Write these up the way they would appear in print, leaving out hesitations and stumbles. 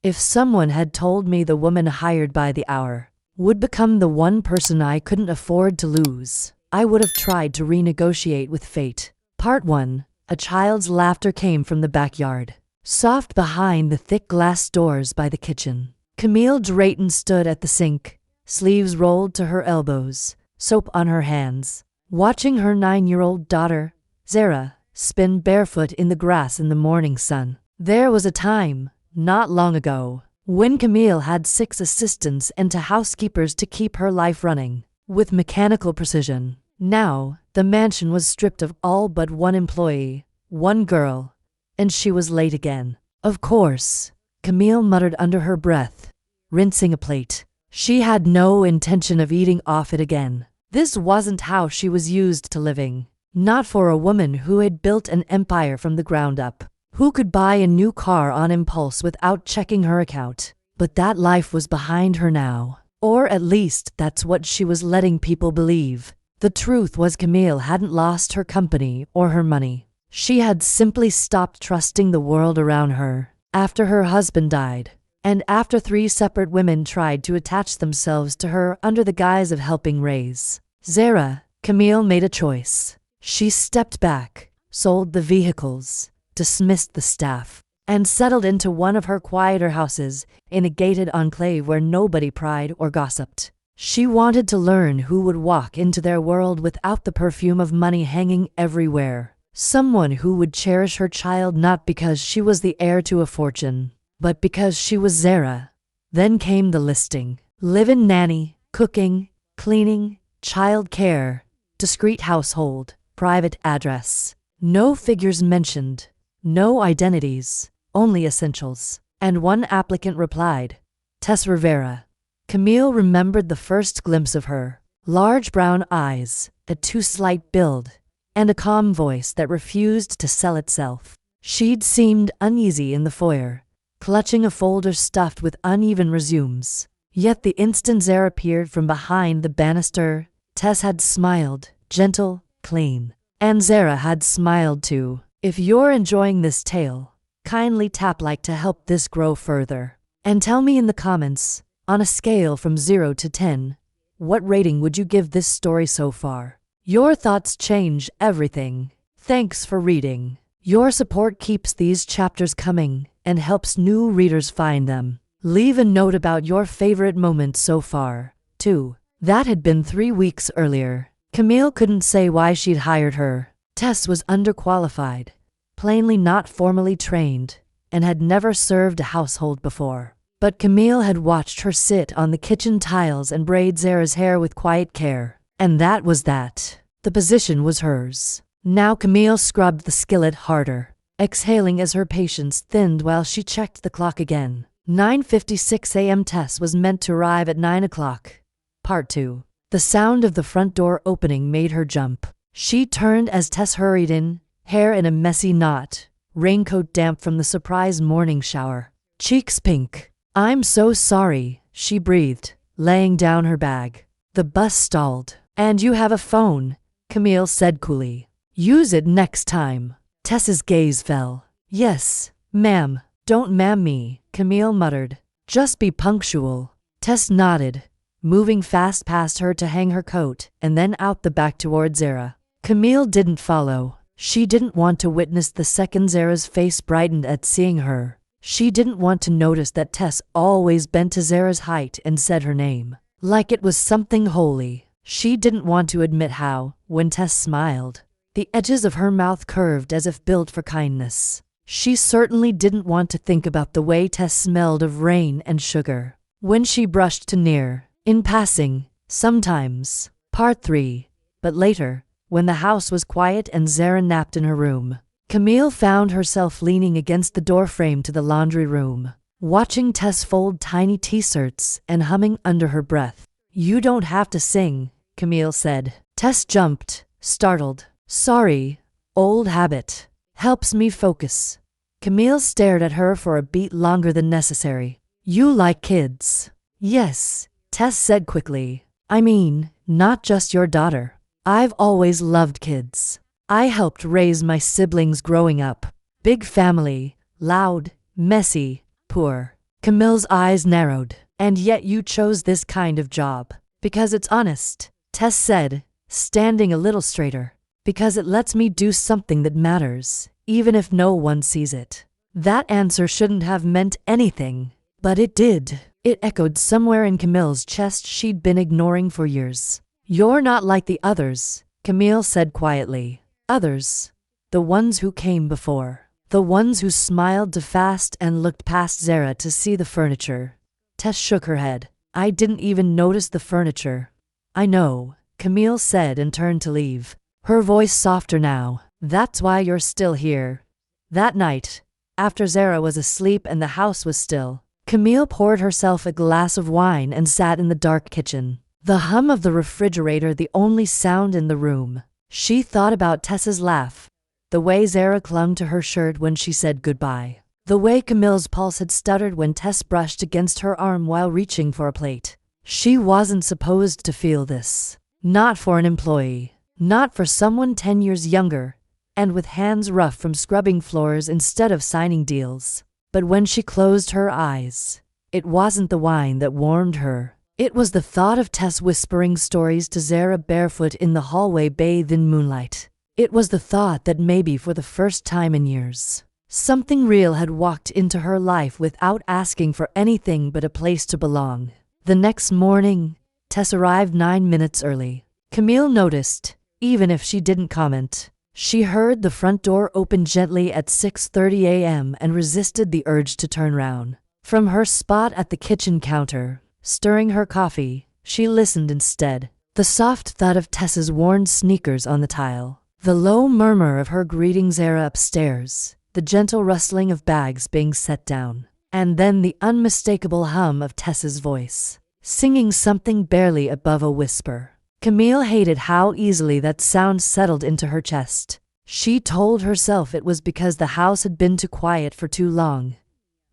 If someone had told me the woman hired by the hour would become the one person I couldn't afford to lose, I would have tried to renegotiate with fate. Part 1. A child's laughter came from the backyard, soft behind the thick glass doors by the kitchen. Camille Drayton stood at the sink, sleeves rolled to her elbows, soap on her hands, watching her 9-year-old daughter, Zara, spin barefoot in the grass in the morning sun. There was a time, not long ago, when Camille had 6 assistants and 2 housekeepers to keep her life running with mechanical precision. Now, the mansion was stripped of all but 1 employee, 1 girl, and she was late again. Of course, Camille muttered under her breath, rinsing a plate. She had no intention of eating off it again. This wasn't how she was used to living. Not for a woman who had built an empire from the ground up, who could buy a new car on impulse without checking her account. But that life was behind her now. Or at least that's what she was letting people believe. The truth was Camille hadn't lost her company or her money. She had simply stopped trusting the world around her. After her husband died, and after 3 separate women tried to attach themselves to her under the guise of helping raise Zara, Camille made a choice. She stepped back, sold the vehicles, dismissed the staff, and settled into one of her quieter houses in a gated enclave where nobody pried or gossiped. She wanted to learn who would walk into their world without the perfume of money hanging everywhere. Someone who would cherish her child not because she was the heir to a fortune, but because she was Zara. Then came the listing. Live-in nanny, cooking, cleaning, child care, discreet household, private address. No figures mentioned, no identities, only essentials. And 1 applicant replied, Tess Rivera. Camille remembered the first glimpse of her. Large brown eyes, a too slight build, and a calm voice that refused to sell itself. She'd seemed uneasy in the foyer, clutching a folder stuffed with uneven resumes. Yet the instant Zara appeared from behind the banister, Tess had smiled, gentle, clean. And Zara had smiled too. If you're enjoying this tale, kindly tap like to help this grow further. And tell me in the comments, on a scale from 0 to 10, what rating would you give this story so far? Your thoughts change everything. Thanks for reading. Your support keeps these chapters coming and helps new readers find them. Leave a note about your favorite moments so far, too. That had been 3 weeks earlier. Camille couldn't say why she'd hired her. Tess was underqualified, plainly not formally trained, and had never served a household before. But Camille had watched her sit on the kitchen tiles and braid Zara's hair with quiet care. And that was that. The position was hers. Now Camille scrubbed the skillet harder, exhaling as her patience thinned while she checked the clock again. 9:56 a.m. Tess was meant to arrive at 9 o'clock. Part 2. The sound of the front door opening made her jump. She turned as Tess hurried in, hair in a messy knot, raincoat damp from the surprise morning shower, cheeks pink. I'm so sorry, she breathed, laying down her bag. The bus stalled. And you have a phone, Camille said coolly. Use it next time. Tess's gaze fell. Yes, ma'am. Don't ma'am me, Camille muttered. Just be punctual. Tess nodded, moving fast past her to hang her coat and then out the back toward Zara. Camille didn't follow. She didn't want to witness the second Zara's face brightened at seeing her. She didn't want to notice that Tess always bent to Zara's height and said her name, like it was something holy. She didn't want to admit how, when Tess smiled, the edges of her mouth curved as if built for kindness. She certainly didn't want to think about the way Tess smelled of rain and sugar when she brushed too near, in passing, sometimes. Part 3. But later, when the house was quiet and Zara napped in her room, Camille found herself leaning against the doorframe to the laundry room, watching Tess fold tiny t-shirts and humming under her breath. You don't have to sing, Camille said. Tess jumped, startled. Sorry, old habit. Helps me focus. Camille stared at her for a beat longer than necessary. You like kids? Yes, Tess said quickly. I mean, not just your daughter. I've always loved kids. I helped raise my siblings growing up. Big family, loud, messy, poor. Camille's eyes narrowed. And yet you chose this kind of job. Because it's honest, Tess said, standing a little straighter. Because it lets me do something that matters, even if no one sees it. That answer shouldn't have meant anything, but it did. It echoed somewhere in Camille's chest she'd been ignoring for years. You're not like the others, Camille said quietly. Others. The ones who came before. The ones who smiled too fast and looked past Zara to see the furniture. Tess shook her head. I didn't even notice the furniture. I know, Camille said and turned to leave. Her voice softer now. That's why you're still here. That night, after Zara was asleep and the house was still, Camille poured herself a glass of wine and sat in the dark kitchen. The hum of the refrigerator the only sound in the room. She thought about Tess's laugh. The way Zara clung to her shirt when she said goodbye. The way Camille's pulse had stuttered when Tess brushed against her arm while reaching for a plate. She wasn't supposed to feel this. Not for an employee. Not for someone 10 years younger, and with hands rough from scrubbing floors instead of signing deals. But when she closed her eyes, it wasn't the wine that warmed her. It was the thought of Tess whispering stories to Zara barefoot in the hallway bathed in moonlight. It was the thought that maybe for the first time in years, something real had walked into her life without asking for anything but a place to belong. The next morning, Tess arrived 9 minutes early. Camille noticed, even if she didn't comment. She heard the front door open gently at 6:30 a.m. and resisted the urge to turn round. From her spot at the kitchen counter, stirring her coffee, she listened instead. The soft thud of Tess's worn sneakers on the tile. The low murmur of her greeting Zara upstairs. The gentle rustling of bags being set down. And then the unmistakable hum of Tess's voice, singing something barely above a whisper. Camille hated how easily that sound settled into her chest. She told herself it was because the house had been too quiet for too long.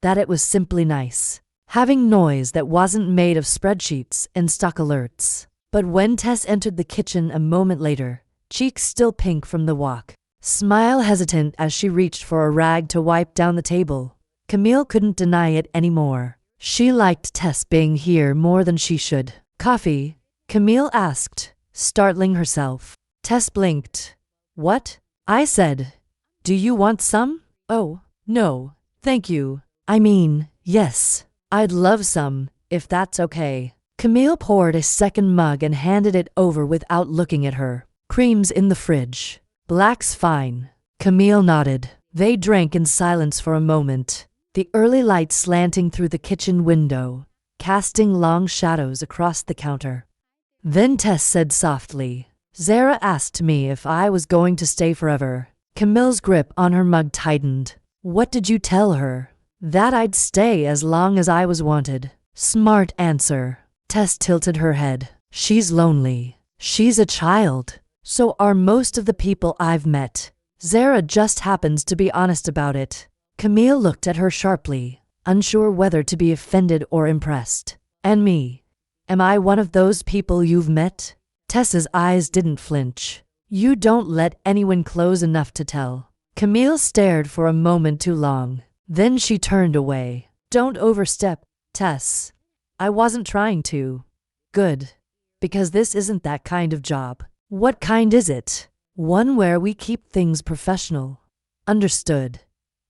That it was simply nice. Having noise that wasn't made of spreadsheets and stock alerts. But when Tess entered the kitchen a moment later, cheeks still pink from the walk, smile hesitant as she reached for a rag to wipe down the table, Camille couldn't deny it anymore. She liked Tess being here more than she should. Coffee? Camille asked, startling herself. Tess blinked. What? I said. Do you want some? Oh, no, thank you. I mean, yes, I'd love some, if that's okay. Camille poured a second mug and handed it over without looking at her. Cream's in the fridge. Black's fine. Camille nodded. They drank in silence for a moment, the early light slanting through the kitchen window, casting long shadows across the counter. Then Tess said softly, Zara asked me if I was going to stay forever. Camille's grip on her mug tightened. What did you tell her? That I'd stay as long as I was wanted. Smart answer. Tess tilted her head. She's lonely. She's a child. So are most of the people I've met. Zara just happens to be honest about it. Camille looked at her sharply, unsure whether to be offended or impressed. And me? Am I one of those people you've met? Tess's eyes didn't flinch. You don't let anyone close enough to tell. Camille stared for a moment too long. Then she turned away. Don't overstep, Tess. I wasn't trying to. Good. Because this isn't that kind of job. What kind is it? One where we keep things professional. Understood.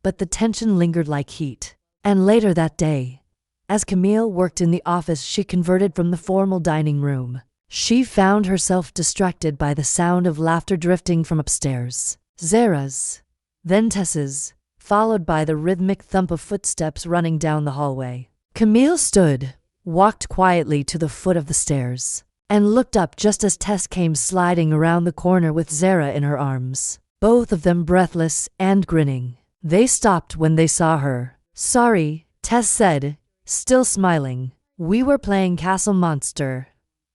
But the tension lingered like heat. And later that day, as Camille worked in the office she converted from the formal dining room, she found herself distracted by the sound of laughter drifting from upstairs. Zara's, then Tess's, followed by the rhythmic thump of footsteps running down the hallway. Camille stood, walked quietly to the foot of the stairs, and looked up just as Tess came sliding around the corner with Zara in her arms, both of them breathless and grinning. They stopped when they saw her. Sorry, Tess said, still smiling. We were playing Castle Monster.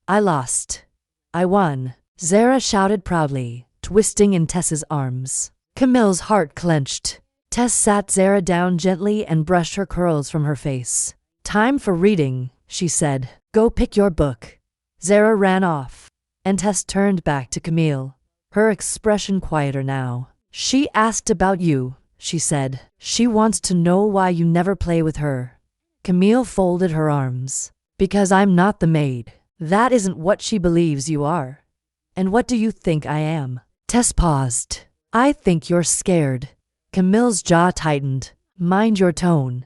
I lost. I won. Zara shouted proudly, twisting in Tess's arms. Camille's heart clenched. Tess sat Zara down gently and brushed her curls from her face. Time for reading, she said. Go pick your book. Zara ran off, and Tess turned back to Camille, her expression quieter now. She asked about you, she said. She wants to know why you never play with her. Camille folded her arms. Because I'm not the maid. That isn't what she believes you are. And what do you think I am? Tess paused. I think you're scared. Camille's jaw tightened. Mind your tone.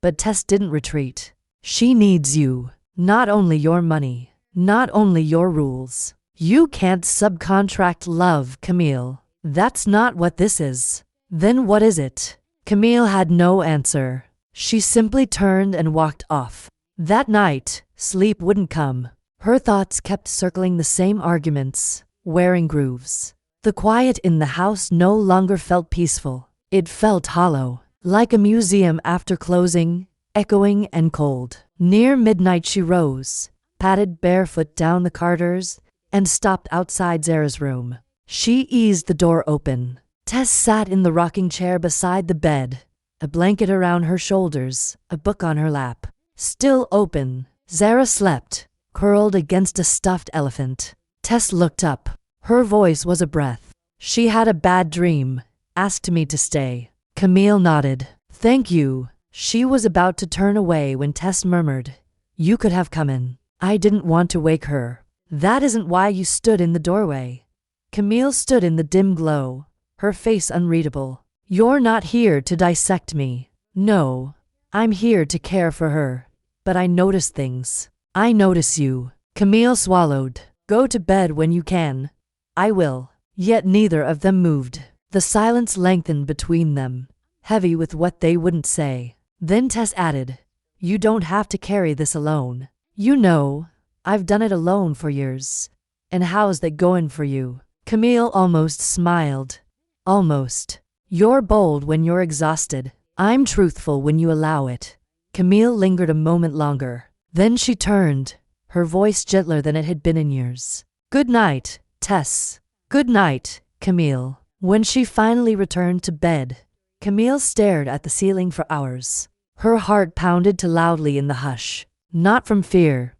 But Tess didn't retreat. She needs you. Not only your money. Not only your rules. You can't subcontract love, Camille. That's not what this is. Then what is it? Camille had no answer. She simply turned and walked off. That night, sleep wouldn't come. Her thoughts kept circling the same arguments, wearing grooves. The quiet in the house no longer felt peaceful. It felt hollow, like a museum after closing, echoing and cold. Near midnight she rose, padded barefoot down the corridors, and stopped outside Zara's room. She eased the door open. Tess sat in the rocking chair beside the bed, a blanket around her shoulders, a book on her lap. Still open, Zara slept, curled against a stuffed elephant. Tess looked up. Her voice was a breath. She had a bad dream. Asked me to stay. Camille nodded. Thank you. She was about to turn away when Tess murmured, You could have come in. I didn't want to wake her. That isn't why you stood in the doorway. Camille stood in the dim glow, her face unreadable. You're not here to dissect me. No, I'm here to care for her. But I notice things. I notice you. Camille swallowed. Go to bed when you can. I will. Yet neither of them moved. The silence lengthened between them, heavy with what they wouldn't say. Then Tess added, You don't have to carry this alone. You know, I've done it alone for years. And how's that going for you? Camille almost smiled. Almost. You're bold when you're exhausted. I'm truthful when you allow it. Camille lingered a moment longer. Then she turned, her voice gentler than it had been in years. Good night, Tess. Good night, Camille. When she finally returned to bed, Camille stared at the ceiling for hours. Her heart pounded too loudly in the hush, not from fear,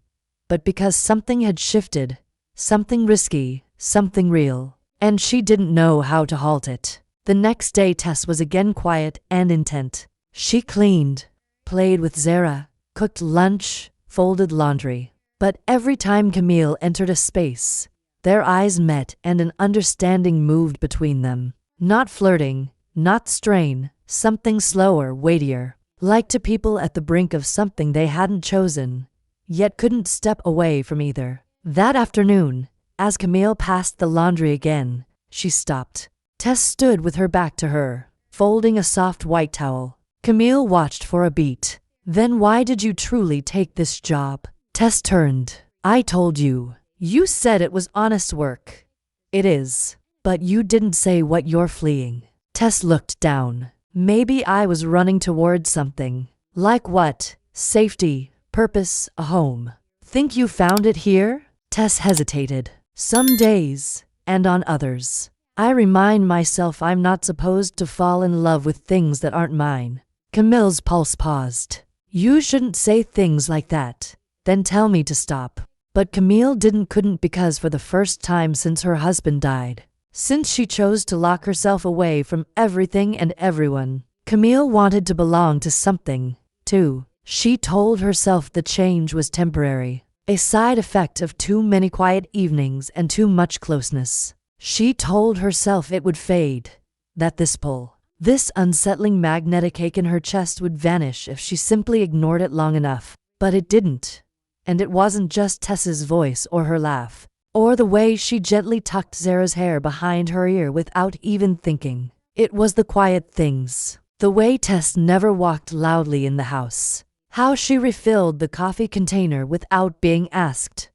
but because something had shifted, something risky, something real, and she didn't know how to halt it. The next day Tess was again quiet and intent. She cleaned, played with Zara, cooked lunch, folded laundry. But every time Camille entered a space, their eyes met and an understanding moved between them. Not flirting, not strain, something slower, weightier, like to people at the brink of something they hadn't chosen, yet couldn't step away from either. That afternoon, as Camille passed the laundry again, she stopped. Tess stood with her back to her, folding a soft white towel. Camille watched for a beat. Then why did you truly take this job? Tess turned. I told you. You said it was honest work. It is. But you didn't say what you're fleeing. Tess looked down. Maybe I was running towards something. Like what? Safety, purpose, a home. Think you found it here? Tess hesitated. Some days, and on others, I remind myself I'm not supposed to fall in love with things that aren't mine. Camille's pulse paused. You shouldn't say things like that. Then tell me to stop. But Camille couldn't because for the first time since her husband died, since she chose to lock herself away from everything and everyone, Camille wanted to belong to something, too. She told herself the change was temporary, a side effect of too many quiet evenings and too much closeness. She told herself it would fade, that this pull, this unsettling magnetic ache in her chest would vanish if she simply ignored it long enough. But it didn't. And it wasn't just Tess's voice or her laugh, or the way she gently tucked Zara's hair behind her ear without even thinking. It was the quiet things. The way Tess never walked loudly in the house. How she refilled the coffee container without being asked.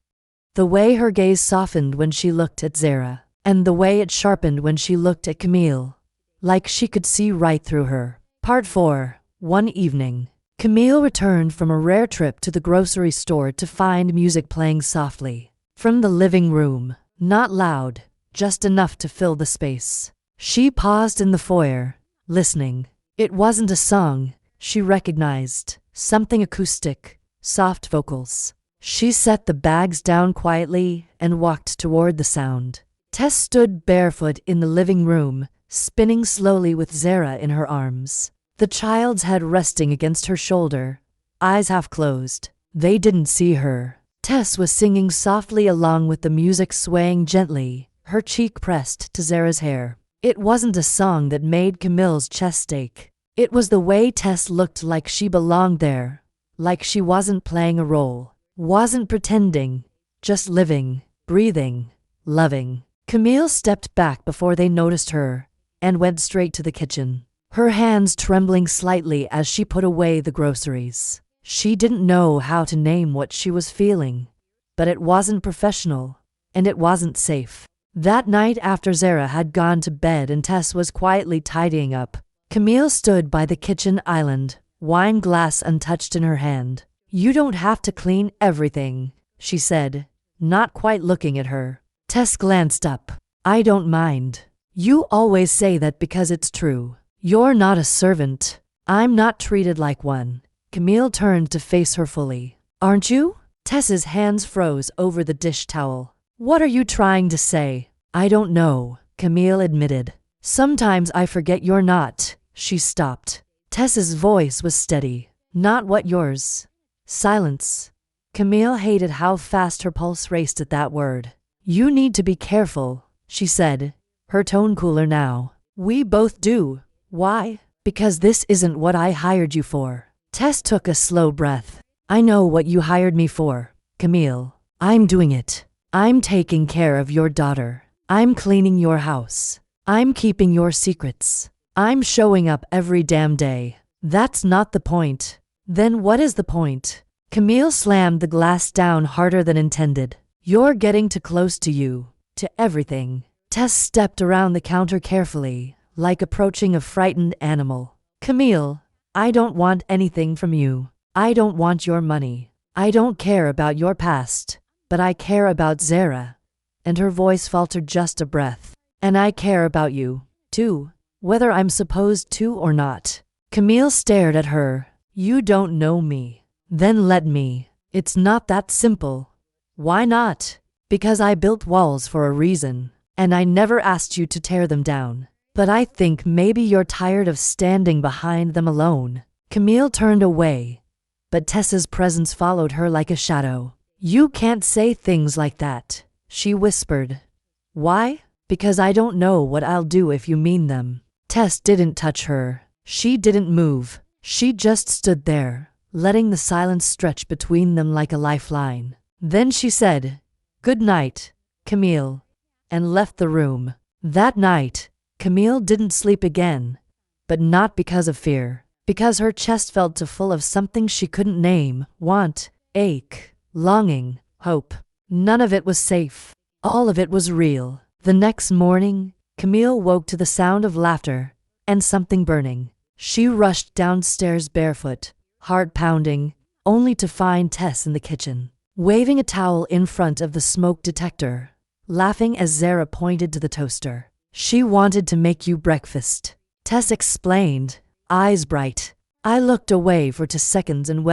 The way her gaze softened when she looked at Zara. And the way it sharpened when she looked at Camille. Like she could see right through her. Part 4. One evening, Camille returned from a rare trip to the grocery store to find music playing softly. From the living room. Not loud, just enough to fill the space. She paused in the foyer, listening. It wasn't a song, she recognized. Something acoustic, soft vocals. She set the bags down quietly and walked toward the sound. Tess stood barefoot in the living room, spinning slowly with Zara in her arms. The child's head resting against her shoulder, eyes half closed. They didn't see her. Tess was singing softly along with the music, swaying gently, her cheek pressed to Zara's hair. It wasn't a song that made Camille's chest ache. It was the way Tess looked, like she belonged there, like she wasn't playing a role, wasn't pretending, just living, breathing, loving. Camille stepped back before they noticed her and went straight to the kitchen, her hands trembling slightly as she put away the groceries. She didn't know how to name what she was feeling, but it wasn't professional, and it wasn't safe. That night, after Zara had gone to bed and Tess was quietly tidying up, Camille stood by the kitchen island, wine glass untouched in her hand. "You don't have to clean everything," she said, not quite looking at her. Tess glanced up. "I don't mind. You always say that because it's true. You're not a servant. I'm not treated like one." Camille turned to face her fully. "Aren't you?" Tess's hands froze over the dish towel. "What are you trying to say?" "I don't know," Camille admitted. "Sometimes I forget you're not." She stopped. Tess's voice was steady. "Not what yours." Silence. Camille hated how fast her pulse raced at that word. "You need to be careful," she said, her tone cooler now. "We both do." "Why?" "Because this isn't what I hired you for." Tess took a slow breath. "I know what you hired me for, Camille. I'm doing it. I'm taking care of your daughter. I'm cleaning your house. I'm keeping your secrets. I'm showing up every damn day. That's not the point." "Then what is the point?" Camille slammed the glass down harder than intended. "You're getting too close to you, to everything." Tess stepped around the counter carefully, like approaching a frightened animal. "Camille, I don't want anything from you. I don't want your money. I don't care about your past, but I care about Zara." And her voice faltered just a breath. "And I care about you, too, whether I'm supposed to or not." Camille stared at her. "You don't know me. Then let me." "It's not that simple." "Why not?" "Because I built walls for a reason, and I never asked you to tear them down. But I think maybe you're tired of standing behind them alone." Camille turned away, but Tess's presence followed her like a shadow. "You can't say things like that," she whispered. "Why?" "Because I don't know what I'll do if you mean them." Tess didn't touch her. She didn't move. She just stood there, letting the silence stretch between them like a lifeline. Then she said, "Good night, Camille," and left the room. That night, Camille didn't sleep again, but not because of fear, because her chest felt too full of something she couldn't name: want, ache, longing, hope. None of it was safe. All of it was real. The next morning, Camille woke to the sound of laughter and something burning. She rushed downstairs barefoot, heart pounding, only to find Tess in the kitchen, waving a towel in front of the smoke detector, laughing as Zara pointed to the toaster. "She wanted to make you breakfast," Tess explained, eyes bright. I looked away for 2 seconds and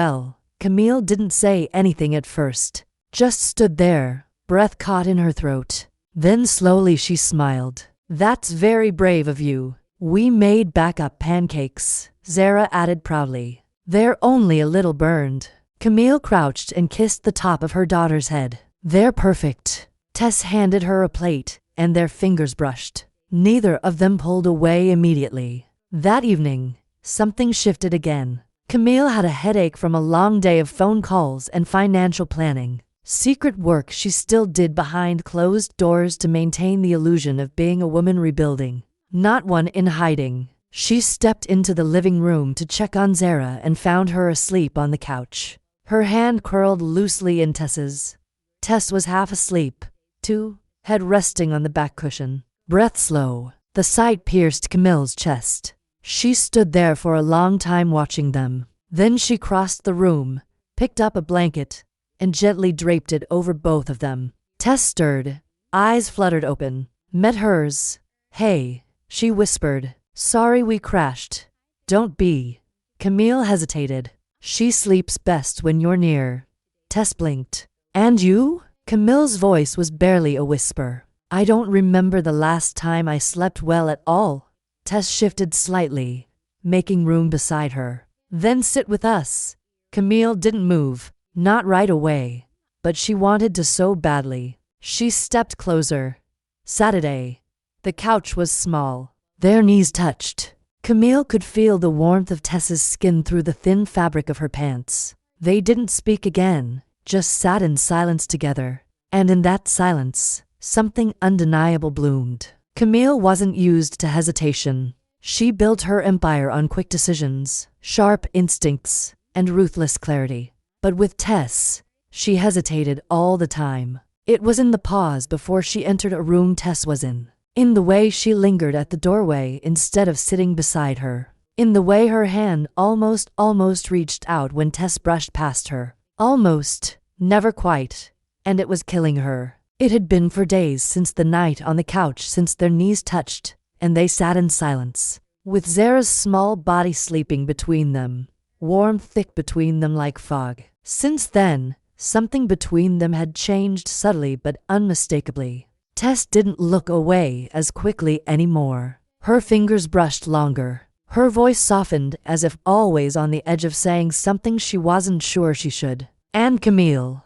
Camille didn't say anything at first, just stood there, breath caught in her throat. Then slowly she smiled. "That's very brave of you." "We made backup pancakes," Zara added proudly. "They're only a little burned." Camille crouched and kissed the top of her daughter's head. "They're perfect." Tess handed her a plate, and their fingers brushed. Neither of them pulled away immediately. That evening, something shifted again. Camille had a headache from a long day of phone calls and financial planning. Secret work she still did behind closed doors to maintain the illusion of being a woman rebuilding, not one in hiding. She stepped into the living room to check on Zara and found her asleep on the couch, her hand curled loosely in Tess's. Tess was half asleep, too, head resting on the back cushion, breath slow. The sight pierced Camille's chest. She stood there for a long time watching them. Then she crossed the room, picked up a blanket, and gently draped it over both of them. Tess stirred, eyes fluttered open, met hers. "Hey," she whispered. "Sorry we crashed." "Don't be." Camille hesitated. "She sleeps best when you're near." Tess blinked. "And you?" Camille's voice was barely a whisper. "I don't remember the last time I slept well at all." Tess shifted slightly, making room beside her. "Then sit with us. Camille didn't move, not right away, but she wanted to so badly. She stepped closer. Saturday. The couch was small. Their knees touched. Camille could feel the warmth of Tess's skin through the thin fabric of her pants. They didn't speak again, just sat in silence together. And in that silence, something undeniable bloomed. Camille wasn't used to hesitation. She built her empire on quick decisions, sharp instincts, and ruthless clarity. But with Tess, she hesitated all the time. It was in the pause before she entered a room Tess was in the way she lingered at the doorway instead of sitting beside her, in the way her hand almost reached out when Tess brushed past her. Almost, never quite, and it was killing her. It had been for days since the night on the couch since their knees touched, and they sat in silence, with Zara's small body sleeping between them, warm thick between them like fog. Since then, something between them had changed subtly but unmistakably. Tess didn't look away as quickly anymore. Her fingers brushed longer. Her voice softened as if always on the edge of saying something she wasn't sure she should. And Camille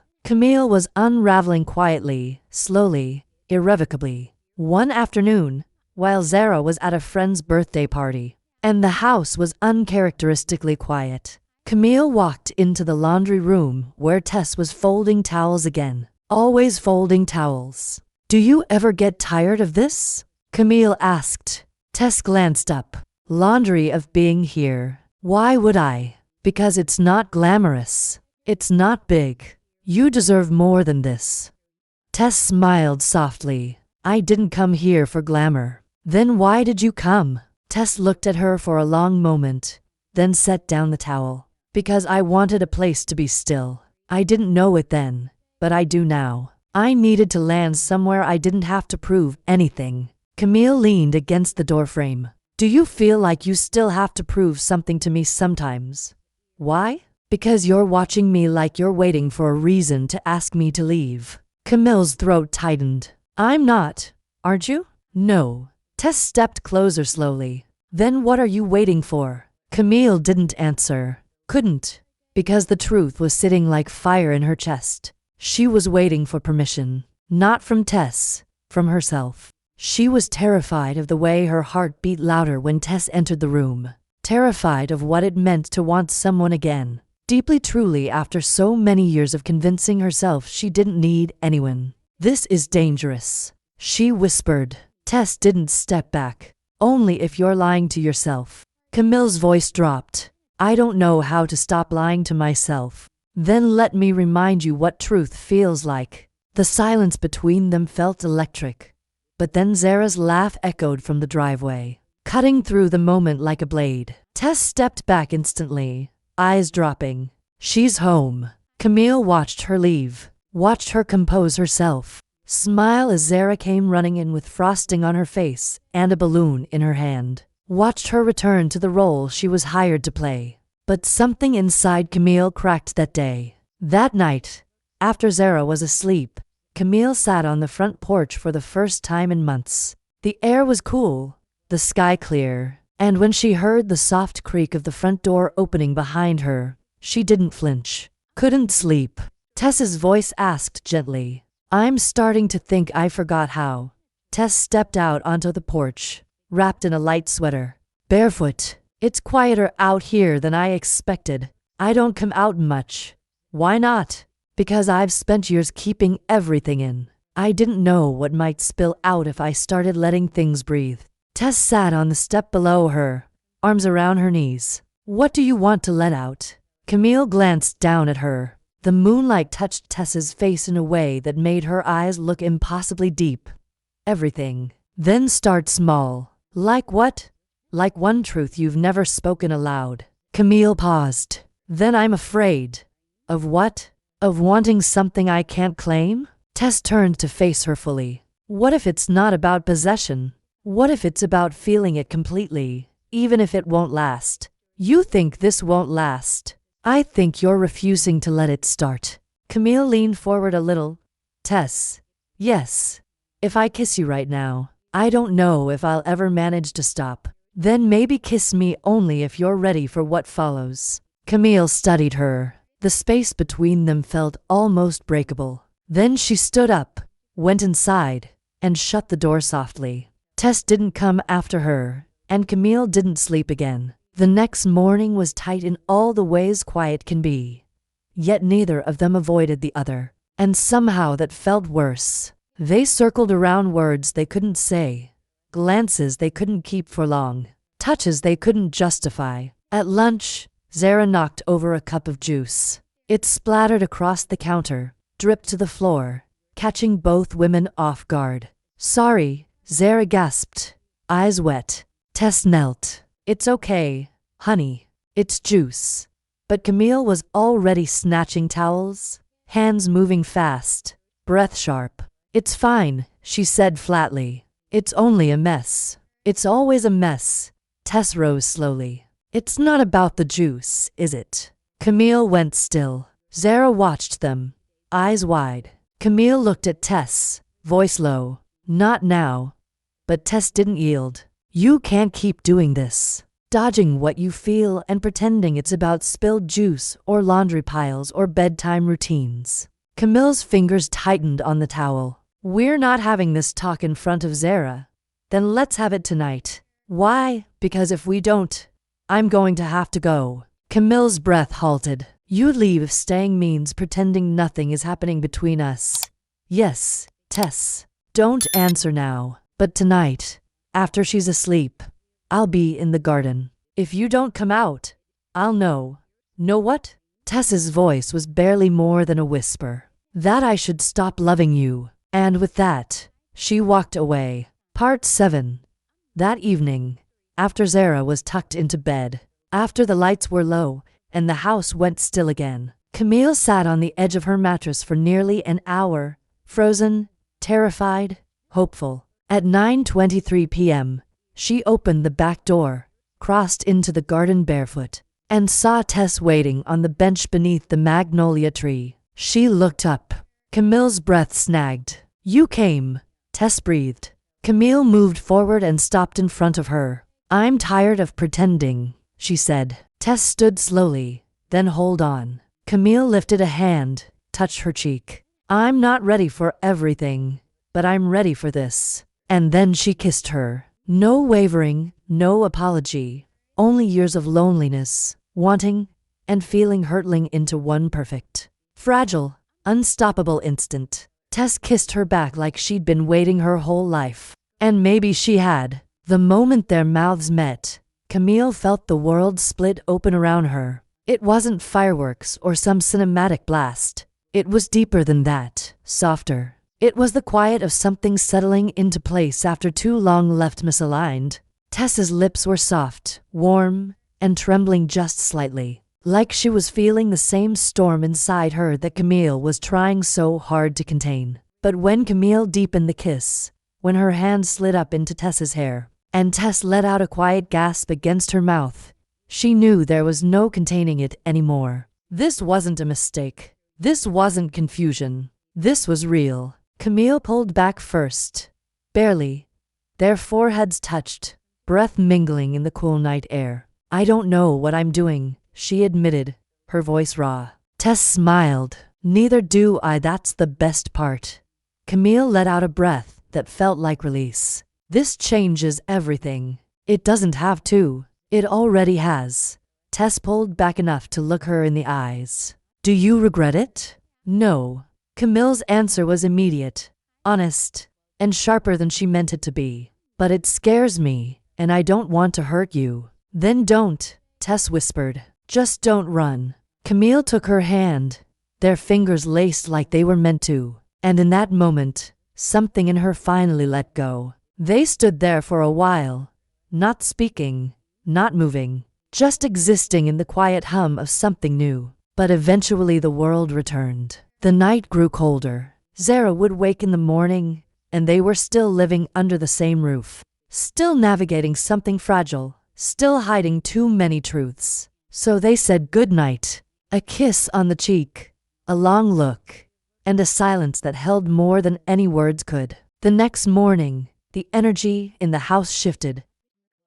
was unraveling quietly, slowly, irrevocably. One afternoon, while Zara was at a friend's birthday party, and the house was uncharacteristically quiet, Camille walked into the laundry room where Tess was folding towels again. Always folding towels. "Do you ever get tired of this?" Camille asked. Tess glanced up. "Laundry of being here. Why would I? Because it's not glamorous. It's not big. You deserve more than this." Tess smiled softly. "I didn't come here for glamour." "Then why did you come?" Tess looked at her for a long moment, then set down the towel. "Because I wanted a place to be still. I didn't know it then, but I do now. I needed to land somewhere I didn't have to prove anything." Camille leaned against the doorframe. "Do you feel like you still have to prove something to me sometimes?" "Why?" "Because you're watching me like you're waiting for a reason to ask me to leave." Camille's throat tightened. "I'm not. Aren't you?" "No." Tess stepped closer slowly. "Then what are you waiting for?" Camille didn't answer. Couldn't. Because the truth was sitting like fire in her chest. She was waiting for permission. Not from Tess, from herself. She was terrified of the way her heart beat louder when Tess entered the room. Terrified of what it meant to want someone again. Deeply truly after so many years of convincing herself she didn't need anyone. "This is dangerous," she whispered. Tess didn't step back. "Only if you're lying to yourself." Camille's voice dropped. "I don't know how to stop lying to myself." "Then let me remind you what truth feels like." The silence between them felt electric. But then Zara's laugh echoed from the driveway, cutting through the moment like a blade. Tess stepped back instantly, eyes dropping. "She's home." Camille watched her leave, watched her compose herself, smile as Zara came running in with frosting on her face and a balloon in her hand. Watched her return to the role she was hired to play. But something inside Camille cracked that day. That night, after Zara was asleep, Camille sat on the front porch for the first time in months. The air was cool, the sky clear, and when she heard the soft creak of the front door opening behind her, she didn't flinch. "Couldn't sleep?" Tess's voice asked gently. "I'm starting to think I forgot how." Tess stepped out onto the porch, wrapped in a light sweater. "Barefoot. It's quieter out here than I expected. I don't come out much." "Why not?" "Because I've spent years keeping everything in. I didn't know what might spill out if I started letting things breathe." Tess sat on the step below her, arms around her knees. "What do you want to let out?" Camille glanced down at her. The moonlight touched Tess's face in a way that made her eyes look impossibly deep. "Everything." "Then start small." "Like what?" "Like one truth you've never spoken aloud." Camille paused. "Then I'm afraid." "Of what?" "Of wanting something I can't claim?" Tess turned to face her fully. "What if it's not about possession? What if it's about feeling it completely, even if it won't last?" "You think this won't last. I think you're refusing to let it start." Camille leaned forward a little. "Tess, yes. If I kiss you right now, I don't know if I'll ever manage to stop. Then maybe kiss me only if you're ready for what follows." Camille studied her. The space between them felt almost breakable. Then she stood up, went inside, and shut the door softly. Tess didn't come after her, and Camille didn't sleep again. The next morning was tight in all the ways quiet can be. Yet neither of them avoided the other. And somehow that felt worse. They circled around words they couldn't say, glances they couldn't keep for long, touches they couldn't justify. At lunch, Zara knocked over a cup of juice. It splattered across the counter, dripped to the floor, catching both women off guard. "Sorry," Zara gasped, eyes wet. Tess knelt. "It's okay, honey. It's juice." But Camille was already snatching towels, hands moving fast, breath sharp. "It's fine," she said flatly. "It's only a mess." "It's always a mess." Tess rose slowly. "It's not about the juice, is it?" Camille went still. Zara watched them, eyes wide. Camille looked at Tess, voice low. "Not now." But Tess didn't yield. "You can't keep doing this. Dodging what you feel and pretending it's about spilled juice or laundry piles or bedtime routines." Camille's fingers tightened on the towel. "We're not having this talk in front of Zara. Then let's have it tonight." "Why?" "Because if we don't, I'm going to have to go." Camille's breath halted. "You leave if staying means pretending nothing is happening between us." "Yes, Tess. Don't answer now. But tonight, after she's asleep, I'll be in the garden. If you don't come out, I'll know." "Know what?" Tess's voice was barely more than a whisper. "That I should stop loving you." And with that, she walked away. Part 7. That evening, after Zara was tucked into bed, after the lights were low and the house went still again, Camille sat on the edge of her mattress for nearly an hour, frozen, terrified, hopeful. At 9:23 p.m., she opened the back door, crossed into the garden barefoot, and saw Tess waiting on the bench beneath the magnolia tree. She looked up. Camille's breath snagged. "You came," Tess breathed. Camille moved forward and stopped in front of her. "I'm tired of pretending," she said. Tess stood slowly, then hold on. Camille lifted a hand, touched her cheek. "I'm not ready for everything, but I'm ready for this." And then she kissed her. No wavering, no apology, only years of loneliness, wanting, and feeling hurtling into one perfect, fragile, unstoppable instant. Tess kissed her back like she'd been waiting her whole life. And maybe she had. The moment their mouths met, Camille felt the world split open around her. It wasn't fireworks or some cinematic blast. It was deeper than that, softer. It was the quiet of something settling into place after too long left misaligned. Tess's lips were soft, warm, and trembling just slightly, like she was feeling the same storm inside her that Camille was trying so hard to contain. But when Camille deepened the kiss, when her hand slid up into Tess's hair, and Tess let out a quiet gasp against her mouth, she knew there was no containing it anymore. This wasn't a mistake. This wasn't confusion. This was real. Camille pulled back first, barely. Their foreheads touched, breath mingling in the cool night air. "I don't know what I'm doing," she admitted, her voice raw. Tess smiled. "Neither do I. That's the best part." Camille let out a breath that felt like release. "This changes everything." "It doesn't have to. It already has." Tess pulled back enough to look her in the eyes. "Do you regret it?" "No." Camille's answer was immediate, honest, and sharper than she meant it to be. "But it scares me, and I don't want to hurt you." "Then don't," Tess whispered. "Just don't run." Camille took her hand, their fingers laced like they were meant to, and in that moment, something in her finally let go. They stood there for a while, not speaking, not moving, just existing in the quiet hum of something new. But eventually the world returned. The night grew colder. Zara would wake in the morning, and they were still living under the same roof, still navigating something fragile, still hiding too many truths. So they said goodnight, a kiss on the cheek, a long look, and a silence that held more than any words could. The next morning, the energy in the house shifted.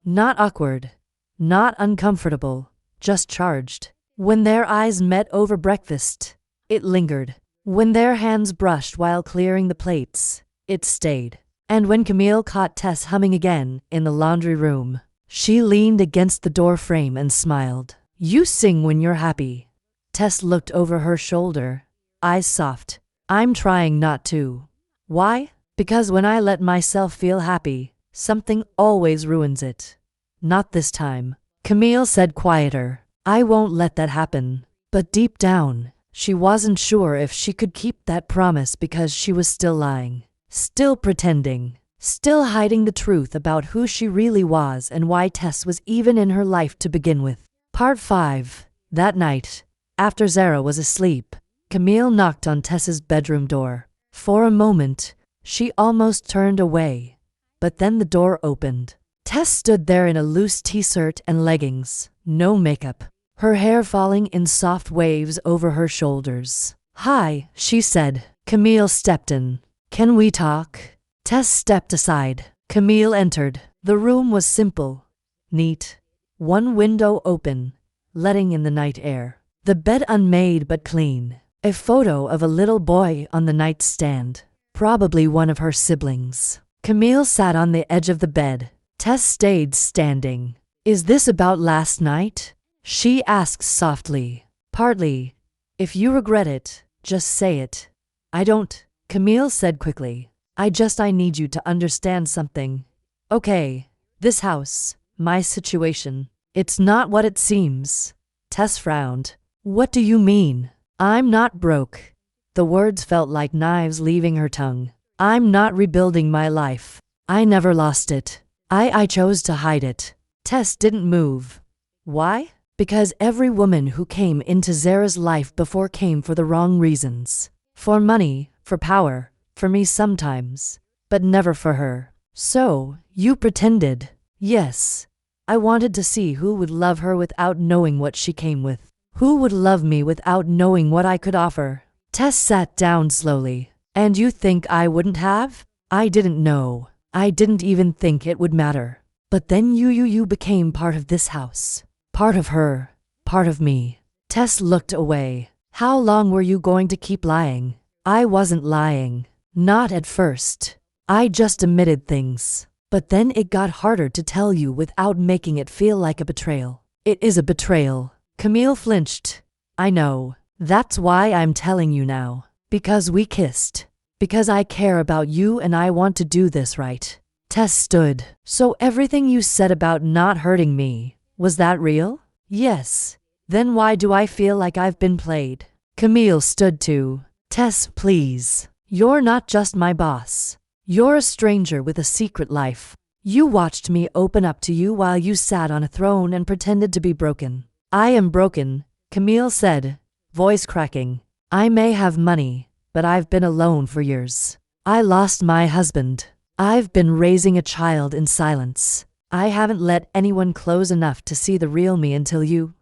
Not awkward, not uncomfortable, just charged. When their eyes met over breakfast, it lingered. When their hands brushed while clearing the plates, it stayed. And when Camille caught Tess humming again in the laundry room, she leaned against the door frame and smiled. "You sing when you're happy." Tess looked over her shoulder, eyes soft. "I'm trying not to." "Why?" "Because when I let myself feel happy, something always ruins it." "Not this time," Camille said quieter. "I won't let that happen." But deep down, she wasn't sure if she could keep that promise because she was still lying, still pretending, still hiding the truth about who she really was and why Tess was even in her life to begin with. Part 5. That night, after Zara was asleep, Camille knocked on Tess's bedroom door. For a moment, she almost turned away, but then the door opened. Tess stood there in a loose t-shirt and leggings, no makeup, her hair falling in soft waves over her shoulders. "Hi," she said. Camille stepped in. "Can we talk?" Tess stepped aside. Camille entered. The room was simple, neat. One window open, letting in the night air. The bed unmade but clean. A photo of a little boy on the nightstand, probably one of her siblings. Camille sat on the edge of the bed. Tess stayed standing. "Is this about last night?" she asked softly. "Partly. If you regret it, just say it." "I don't," Camille said quickly. I need you to understand something. Okay, this house, my situation, it's not what it seems." Tess frowned. "What do you mean?" "I'm not broke." The words felt like knives leaving her tongue. "I'm not rebuilding my life. I never lost it. I chose to hide it." Tess didn't move. Why? Because every woman who came into Zara's life before came for the wrong reasons. For money, for power, for me sometimes, but never for her. "So, you pretended." "Yes. I wanted to see who would love her without knowing what she came with. Who would love me without knowing what I could offer." Tess sat down slowly. "And you think I wouldn't have?" "I didn't know. I didn't even think it would matter. But then you became part of this house. Part of her. Part of me." Tess looked away. "How long were you going to keep lying?" "I wasn't lying. Not at first. I just admitted things. But then it got harder to tell you without making it feel like a betrayal." "It is a betrayal." Camille flinched. "I know. That's why I'm telling you now. Because we kissed. Because I care about you and I want to do this right." Tess stood. "So everything you said about not hurting me, was that real?" "Yes." "Then why do I feel like I've been played?" Camille stood too. "Tess, please. You're not just my boss. You're a stranger with a secret life. You watched me open up to you while you sat on a throne and pretended to be broken." "I am broken," Camille said, voice cracking. "I may have money, but I've been alone for years. I lost my husband. I've been raising a child in silence. I haven't let anyone close enough to see the real me until you."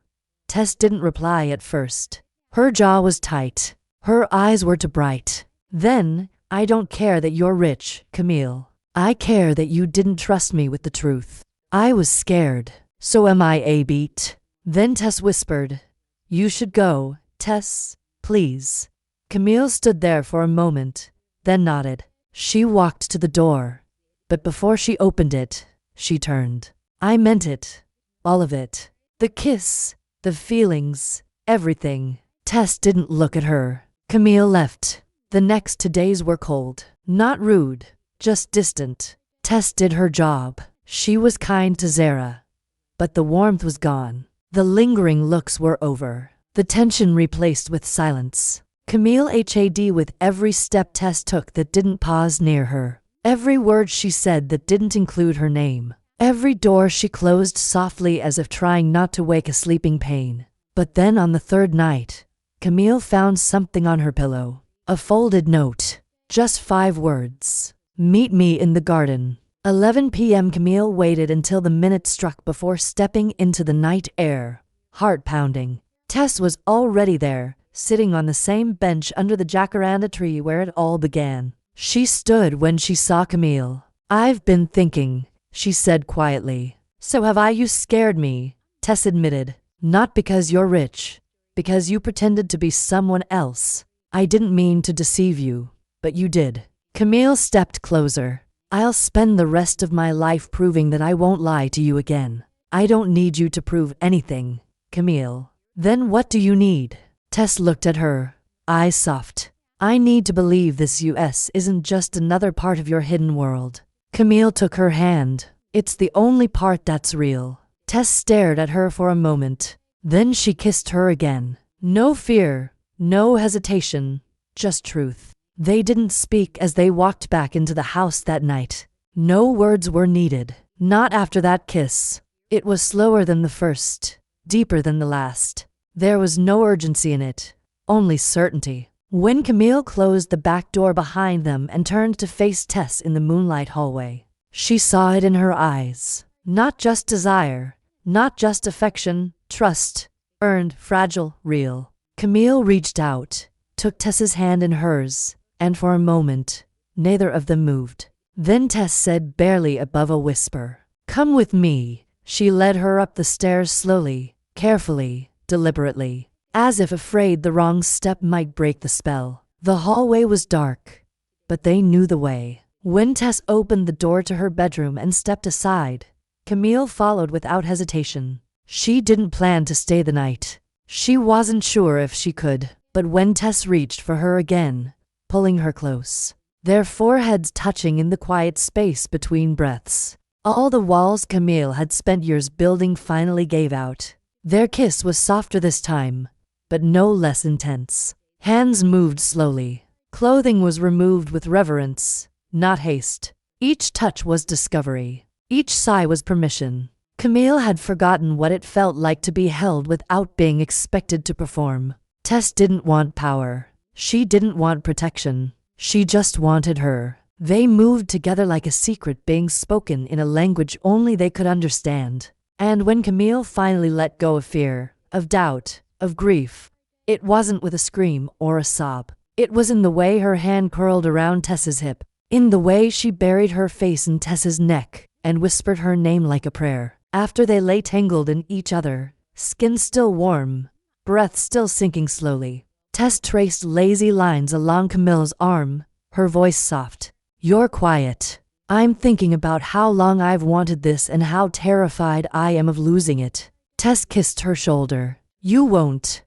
Tess didn't reply at first. Her jaw was tight. Her eyes were too bright. "Then, I don't care that you're rich, Camille. I care that you didn't trust me with the truth." "I was scared. So am I, a beat." Then Tess whispered, "You should go, Tess, please." Camille stood there for a moment, then nodded. She walked to the door, but before she opened it, she turned. "I meant it. All of it. The kiss, the feelings, everything." Tess didn't look at her. Camille left. The next 2 days were cold. Not rude, just distant. Tess did her job. She was kind to Zara. But the warmth was gone. The lingering looks were over. The tension replaced with silence. Camille had with every step Tess took that didn't pause near her. Every word she said that didn't include her name. Every door she closed softly as if trying not to wake a sleeping pain. But then on the 3rd night, Camille found something on her pillow. A folded note. Just 5 words. "Meet me in the garden." 11 p.m. Camille waited until the minute struck before stepping into the night air, heart pounding. Tess was already there, sitting on the same bench under the jacaranda tree where it all began. She stood when she saw Camille. "I've been thinking," she said quietly. "So have I. You scared me," Tess admitted. "Not because you're rich, because you pretended to be someone else. I didn't mean to deceive you, but you did. Camille stepped closer. I'll spend the rest of my life proving that I won't lie to you again. I don't need you to prove anything, Camille. Then what do you need? Tess looked at her, eyes soft. I need to believe this US isn't just another part of your hidden world. Camille took her hand. It's the only part that's real. Tess stared at her for a moment. Then she kissed her again. No fear, no hesitation, just truth. They didn't speak as they walked back into the house that night. No words were needed. Not after that kiss. It was slower than the first, deeper than the last. There was no urgency in it, only certainty. When Camille closed the back door behind them and turned to face Tess in the moonlight hallway, she saw it in her eyes. Not just desire, not just affection, trust, earned, fragile, real. Camille reached out, took Tess's hand in hers, and for a moment, neither of them moved. Then Tess said barely above a whisper, "Come with me." She led her up the stairs slowly, carefully, deliberately, as if afraid the wrong step might break the spell. The hallway was dark, but they knew the way. When Tess opened the door to her bedroom and stepped aside, Camille followed without hesitation. She didn't plan to stay the night. She wasn't sure if she could, but when Tess reached for her again, pulling her close, their foreheads touching in the quiet space between breaths, all the walls Camille had spent years building finally gave out. Their kiss was softer this time, but no less intense. Hands moved slowly. Clothing was removed with reverence, not haste. Each touch was discovery. Each sigh was permission. Camille had forgotten what it felt like to be held without being expected to perform. Tess didn't want power. She didn't want protection. She just wanted her. They moved together like a secret being spoken in a language only they could understand. And when Camille finally let go of fear, of doubt, of grief, it wasn't with a scream or a sob. It was in the way her hand curled around Tess's hip, in the way she buried her face in Tess's neck and whispered her name like a prayer. After they lay tangled in each other, skin still warm, breath still sinking slowly, Tess traced lazy lines along Camille's arm, her voice soft. "You're quiet. I'm thinking about how long I've wanted this and how terrified I am of losing it." Tess kissed her shoulder. "You won't.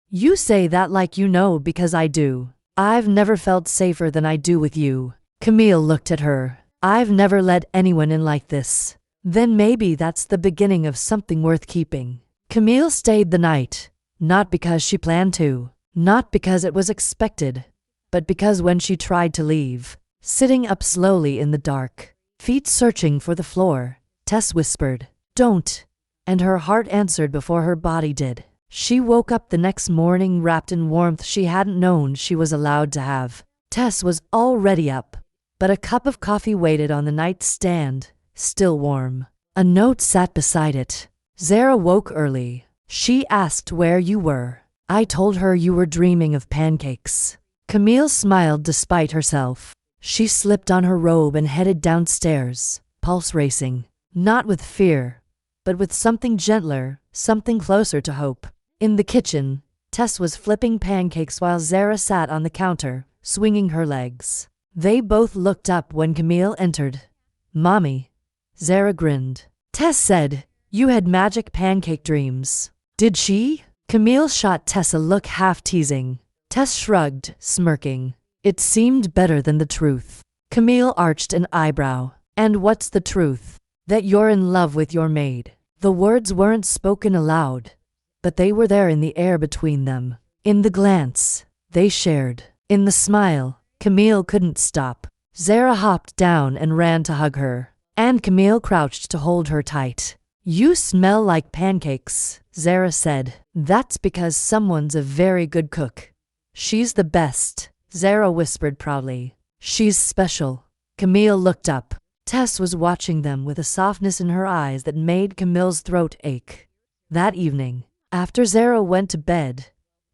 You say that like you know because I do. I've never felt safer than I do with you." Camille looked at her. "I've never let anyone in like this." Then maybe that's the beginning of something worth keeping. Camille stayed the night, not because she planned to, not because it was expected, but because when she tried to leave, sitting up slowly in the dark, feet searching for the floor, Tess whispered, "Don't," and her heart answered before her body did. She woke up the next morning wrapped in warmth she hadn't known she was allowed to have. Tess was already up, but a cup of coffee waited on the nightstand, still warm. A note sat beside it. "Zara woke early. She asked where you were. I told her you were dreaming of pancakes." Camille smiled despite herself. She slipped on her robe and headed downstairs, pulse racing, not with fear, but with something gentler, something closer to hope. In the kitchen, Tess was flipping pancakes while Zara sat on the counter, swinging her legs. They both looked up when Camille entered. "Mommy." Zara grinned. Tess said, "You had magic pancake dreams." "Did she?" Camille shot Tess a look half teasing. Tess shrugged, smirking. It seemed better than the truth. Camille arched an eyebrow. "And what's the truth?" "That you're in love with your maid." The words weren't spoken aloud, but they were there in the air between them. In the glance they shared. In the smile, Camille couldn't stop. Zara hopped down and ran to hug her, and Camille crouched to hold her tight. "You smell like pancakes," Zara said. "That's because someone's a very good cook." "She's the best," Zara whispered proudly. "She's special." Camille looked up. Tess was watching them with a softness in her eyes that made Camille's throat ache. That evening, after Zara went to bed,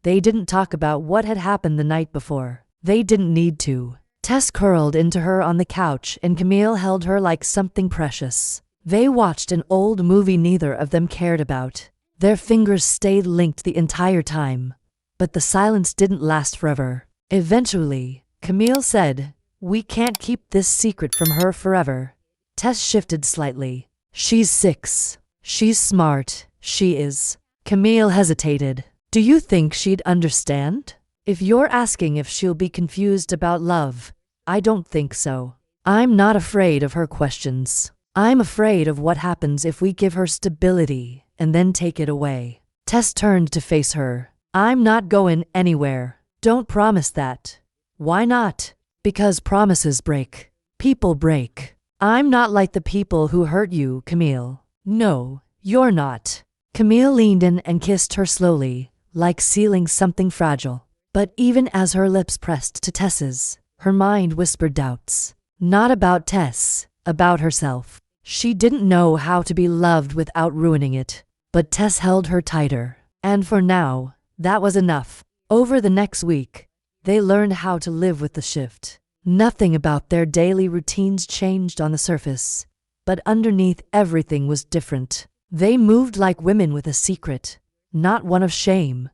they didn't talk about what had happened the night before. They didn't need to. Tess curled into her on the couch and Camille held her like something precious. They watched an old movie neither of them cared about. Their fingers stayed linked the entire time, but the silence didn't last forever. Eventually, Camille said, "We can't keep this secret from her forever." Tess shifted slightly. "She's 6. She's smart. She is." Camille hesitated. "Do you think she'd understand? If you're asking if she'll be confused about love, I don't think so. I'm not afraid of her questions. I'm afraid of what happens if we give her stability and then take it away." Tess turned to face her. "I'm not going anywhere. Don't promise that." "Why not?" "Because promises break. People break. I'm not like the people who hurt you, Camille." "No, you're not." Camille leaned in and kissed her slowly, like sealing something fragile. But even as her lips pressed to Tess's, her mind whispered doubts. Not about Tess, about herself. She didn't know how to be loved without ruining it. But Tess held her tighter. And for now, that was enough. Over the next week, they learned how to live with the shift. Nothing about their daily routines changed on the surface, but underneath everything was different. They moved like women with a secret, not one of shame,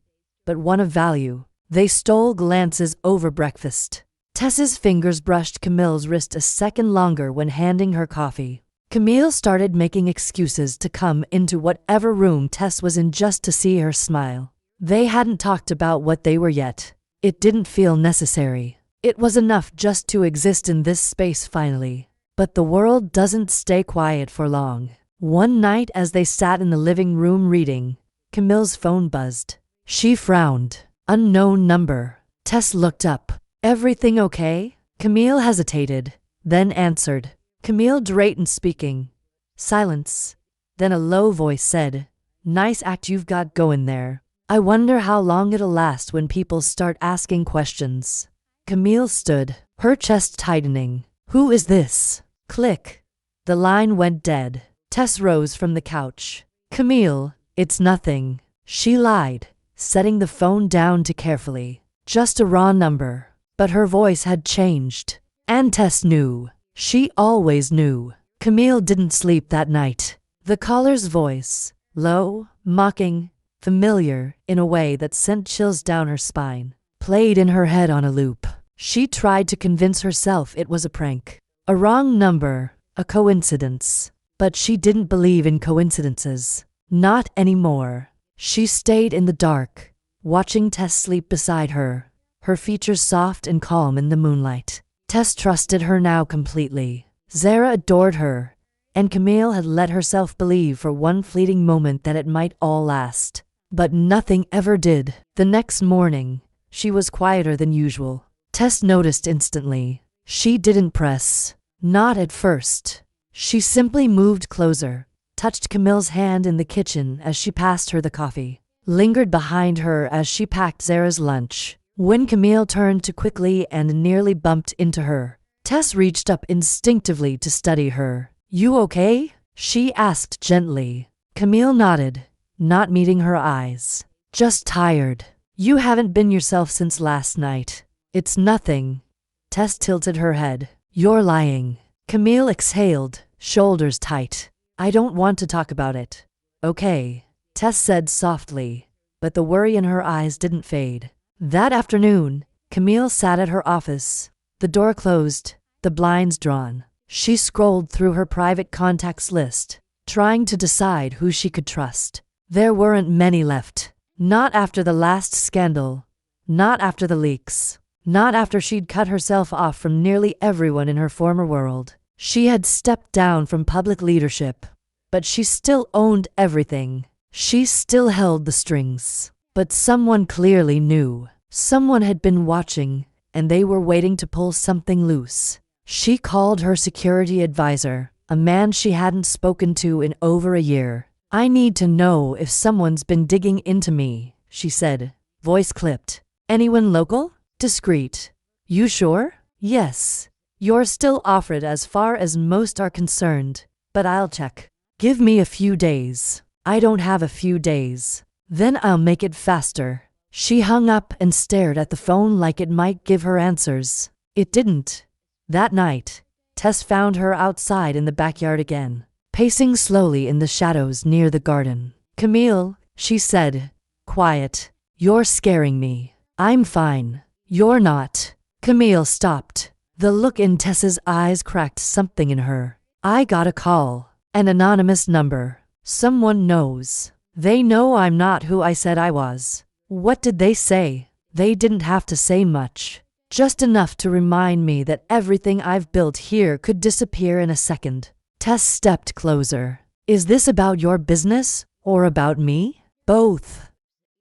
but one of value. They stole glances over breakfast. Tess's fingers brushed Camille's wrist a second longer when handing her coffee. Camille started making excuses to come into whatever room Tess was in just to see her smile. They hadn't talked about what they were yet. It didn't feel necessary. It was enough just to exist in this space finally. But the world doesn't stay quiet for long. One night as they sat in the living room reading, Camille's phone buzzed. She frowned. Unknown number. Tess looked up. "Everything okay?" Camille hesitated, then answered. Camille Drayton speaking. Silence. Then a low voice said, "Nice act you've got going there. I wonder how long it'll last when people start asking questions." Camille stood, her chest tightening. "Who is this?" Click. The line went dead. Tess rose from the couch. "Camille, it's nothing." She lied, setting the phone down to carefully. "Just a raw number." But her voice had changed. And Tess knew. She always knew. Camille didn't sleep that night. The caller's voice, low, mocking, familiar in a way that sent chills down her spine, played in her head on a loop. She tried to convince herself it was a prank. A wrong number, a coincidence. But she didn't believe in coincidences. Not anymore. She stayed in the dark, watching Tess sleep beside her, her features soft and calm in the moonlight. Tess trusted her now completely. Zara adored her, and Camille had let herself believe for one fleeting moment that it might all last. But nothing ever did. The next morning, she was quieter than usual. Tess noticed instantly. She didn't press. Not at first. She simply moved closer, touched Camille's hand in the kitchen as she passed her the coffee, lingered behind her as she packed Zara's lunch. When Camille turned to quickly and nearly bumped into her, Tess reached up instinctively to study her. "You okay?" she asked gently. Camille nodded, not meeting her eyes. "Just tired. You haven't been yourself since last night." "It's nothing." Tess tilted her head. "You're lying." Camille exhaled, shoulders tight. "I don't want to talk about it." "Okay," Tess said softly, but the worry in her eyes didn't fade. That afternoon, Camille sat at her office, the door closed, the blinds drawn. She scrolled through her private contacts list, trying to decide who she could trust. There weren't many left. Not after the last scandal. Not after the leaks. Not after she'd cut herself off from nearly everyone in her former world. She had stepped down from public leadership, but she still owned everything. She still held the strings. But someone clearly knew. Someone had been watching, and they were waiting to pull something loose. She called her security advisor, a man she hadn't spoken to in over a year. "I need to know if someone's been digging into me," she said, voice clipped. "Anyone local?" "Discreet." "You sure?" "Yes. You're still offered as far as most are concerned, but I'll check." "Give me a few days." "I don't have a few days." "Then I'll make it faster." She hung up and stared at the phone like it might give her answers. It didn't. That night, Tess found her outside in the backyard again, pacing slowly in the shadows near the garden. "Camille, she said. Quiet. You're scaring me. I'm fine. You're not. Camille stopped. The look in Tess's eyes cracked something in her. I got a call. An anonymous number. Someone knows. They know I'm not who I said I was. What did they say? They didn't have to say much. Just enough to remind me that everything I've built here could disappear in a second. Tess stepped closer. Is this about your business or about me? Both.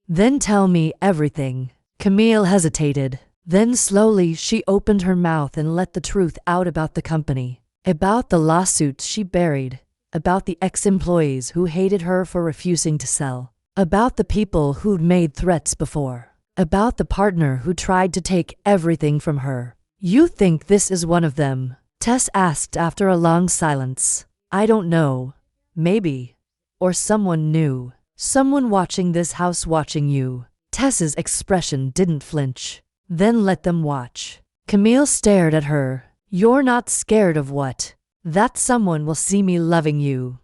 Then tell me everything. Camille hesitated. Then slowly she opened her mouth and let the truth out about the company. About the lawsuits she buried. About the ex-employees who hated her for refusing to sell. About the people who'd made threats before. About the partner who tried to take everything from her. You think this is one of them? Tess asked after a long silence. I don't know. Maybe. Or someone new. Someone watching this house watching you. Tess's expression didn't flinch. Then let them watch. Camille stared at her. You're not scared of what? That someone will see me loving you.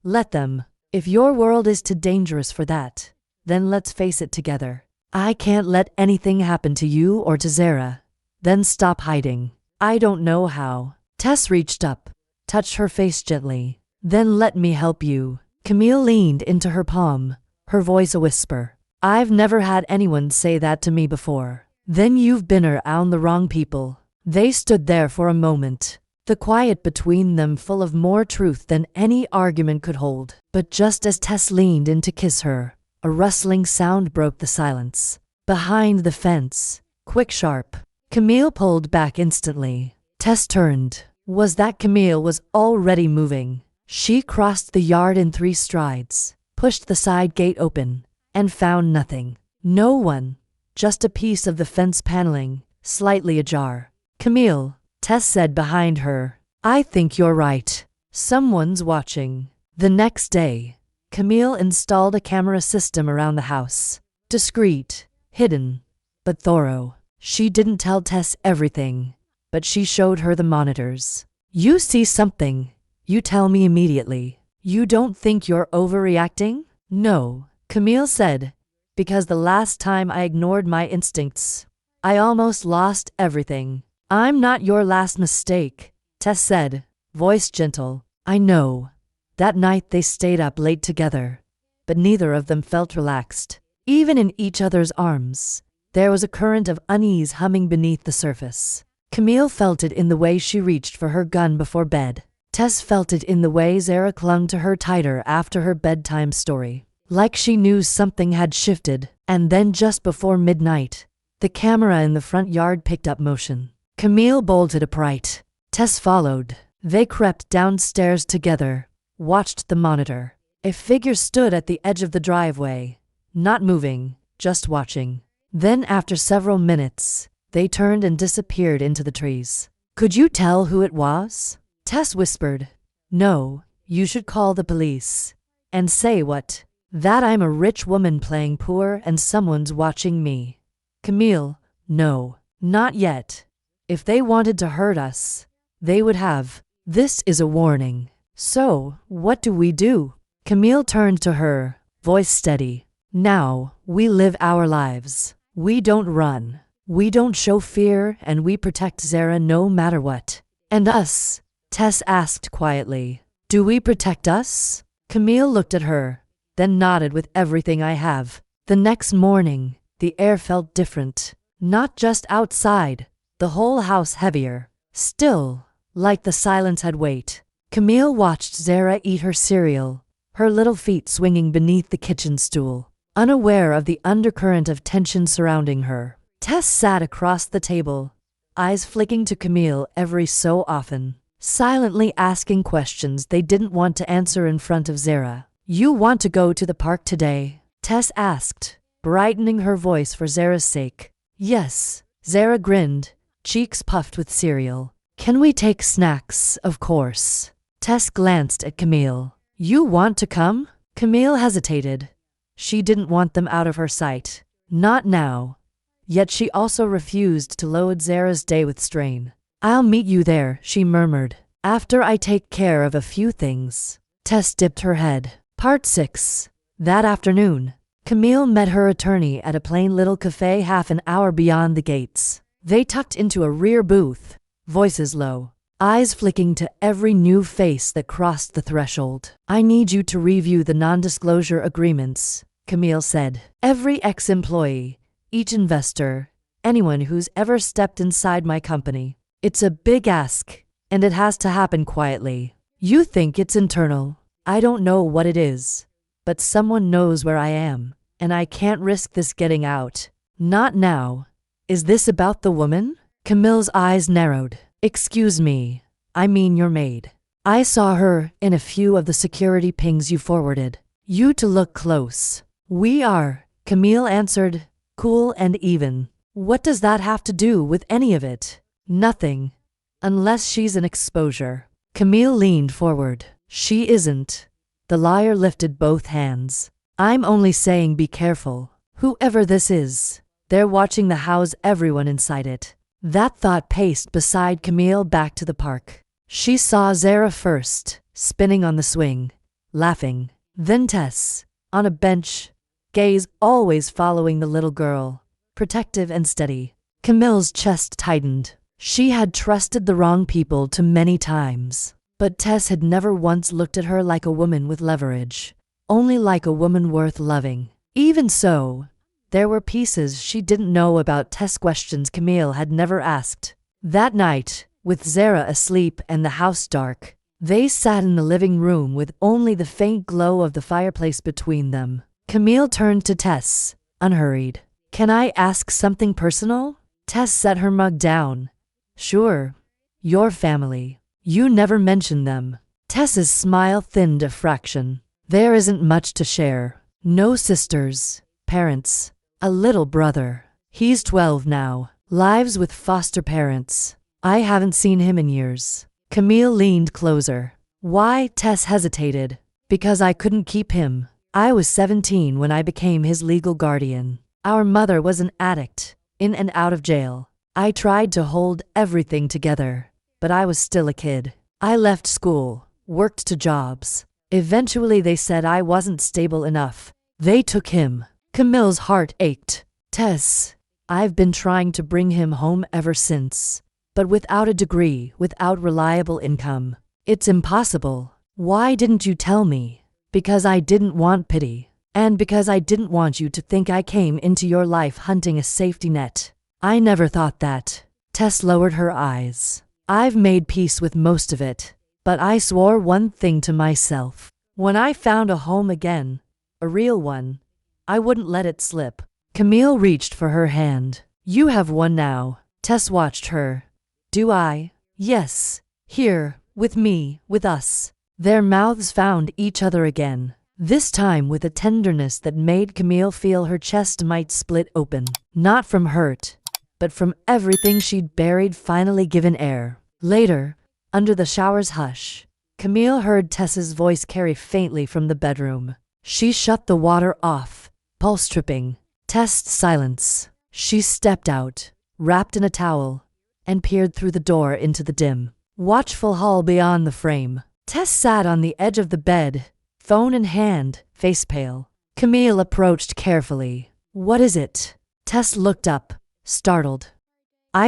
Let them. If your world is too dangerous for that, then let's face it together. I can't let anything happen to you or to Zara. Then stop hiding. I don't know how. Tess reached up, touched her face gently. Then let me help you. Camille leaned into her palm, her voice a whisper. I've never had anyone say that to me before. Then you've been around the wrong people. They stood there for a moment, the quiet between them full of more truth than any argument could hold. But just as Tess leaned in to kiss her, a rustling sound broke the silence. Behind the fence, quick, sharp. Camille pulled back instantly. Tess turned. Was that Camille was already moving? She crossed the yard in 3 strides, pushed the side gate open, and found nothing. No one. Just a piece of the fence paneling, slightly ajar. Camille, Tess said behind her. I think you're right. Someone's watching. The next day, Camille installed a camera system around the house. Discreet, hidden, but thorough. She didn't tell Tess everything, but she showed her the monitors. You see something, you tell me immediately. You don't think you're overreacting? No, Camille said, because the last time I ignored my instincts, I almost lost everything. I'm not your last mistake, Tess said, voice gentle. I know. That night they stayed up late together, but neither of them felt relaxed. Even in each other's arms, there was a current of unease humming beneath the surface. Camille felt it in the way she reached for her gun before bed. Tess felt it in the way Zara clung to her tighter after her bedtime story. Like she knew something had shifted. And then just before midnight, the camera in the front yard picked up motion. Camille bolted upright. Tess followed. They crept downstairs together, watched the monitor. A figure stood at the edge of the driveway, not moving, just watching. Then after several minutes, they turned and disappeared into the trees. Could you tell who it was? Tess whispered. No, you should call the police. And say what? That I'm a rich woman playing poor and someone's watching me. Camille, no, not yet. If they wanted to hurt us, they would have. This is a warning. So, what do we do? Camille turned to her, voice steady. Now, we live our lives. We don't run. We don't show fear, and we protect Zara no matter what. And us? Tess asked quietly. Do we protect us? Camille looked at her, then nodded with everything I have. The next morning, the air felt different. Not just outside, the whole house heavier. Still, like the silence had weight. Camille watched Zara eat her cereal, her little feet swinging beneath the kitchen stool, unaware of the undercurrent of tension surrounding her. Tess sat across the table, eyes flicking to Camille every so often, silently asking questions they didn't want to answer in front of Zara. You want to go to the park today? Tess asked, brightening her voice for Zara's sake. Yes, Zara grinned, cheeks puffed with cereal. Can we take snacks? Of course. Tess glanced at Camille. You want to come? Camille hesitated. She didn't want them out of her sight. Not now. Yet she also refused to load Zara's day with strain. I'll meet you there, she murmured, after I take care of a few things. Tess dipped her head. Part 6. That afternoon, Camille met her attorney at a plain little cafe half an hour beyond the gates. They tucked into a rear booth, voices low, eyes flicking to every new face that crossed the threshold. "I need you to review the non-disclosure agreements," Camille said. "Every ex-employee, each investor, anyone who's ever stepped inside my company. It's a big ask, and it has to happen quietly. You think it's internal. I don't know what it is, but someone knows where I am, and I can't risk this getting out. Not now. Is this about the woman?" Camille's eyes narrowed. "Excuse me, I mean your maid. I saw her in a few of the security pings you forwarded. You to look close." "We are," Camille answered, cool and even. "What does that have to do with any of it?" "Nothing. Unless she's an exposure." Camille leaned forward. "She isn't." The liar lifted both hands. "I'm only saying be careful. Whoever this is, they're watching the house, everyone inside it." That thought paced beside Camille back to the park. She saw Zara first, spinning on the swing, laughing. Then Tess, on a bench, gaze always following the little girl, protective and steady. Camille's chest tightened. She had trusted the wrong people too many times, but Tess had never once looked at her like a woman with leverage, only like a woman worth loving. Even so, there were pieces she didn't know about Tess, questions Camille had never asked. That night, with Zara asleep and the house dark, they sat in the living room with only the faint glow of the fireplace between them. Camille turned to Tess, unhurried. "Can I ask something personal?" Tess set her mug down. "Sure. Your family. You never mentioned them." Tess's smile thinned a fraction. "There isn't much to share. No sisters, parents. A little brother. He's 12 now. Lives with foster parents. I haven't seen him in years." Camille leaned closer. "Why?" Tess hesitated. "Because I couldn't keep him. I was 17 when I became his legal guardian. Our mother was an addict, in and out of jail. I tried to hold everything together, but I was still a kid. I left school, worked 2 jobs. Eventually they said I wasn't stable enough. They took him." Camille's heart ached. "Tess, I've been trying to bring him home ever since. But without a degree, without reliable income, it's impossible. Why didn't you tell me?" "Because I didn't want pity. And because I didn't want you to think I came into your life hunting a safety net." "I never thought that." Tess lowered her eyes. "I've made peace with most of it. But I swore one thing to myself. When I found a home again, a real one, I wouldn't let it slip." Camille reached for her hand. "You have one now." Tess watched her. "Do I?" "Yes. Here, with me, with us." Their mouths found each other again, this time with a tenderness that made Camille feel her chest might split open. Not from hurt, but from everything she'd buried finally given air. Later, under the shower's hush, Camille heard Tess's voice carry faintly from the bedroom. She shut the water off, pulse tripping. Tessed silence. She stepped out, wrapped in a towel, and peered through the door into the dim, watchful hall beyond the frame. Tess sat on the edge of the bed, phone in hand, face pale. Camille approached carefully. "What is it?" Tess looked up, startled.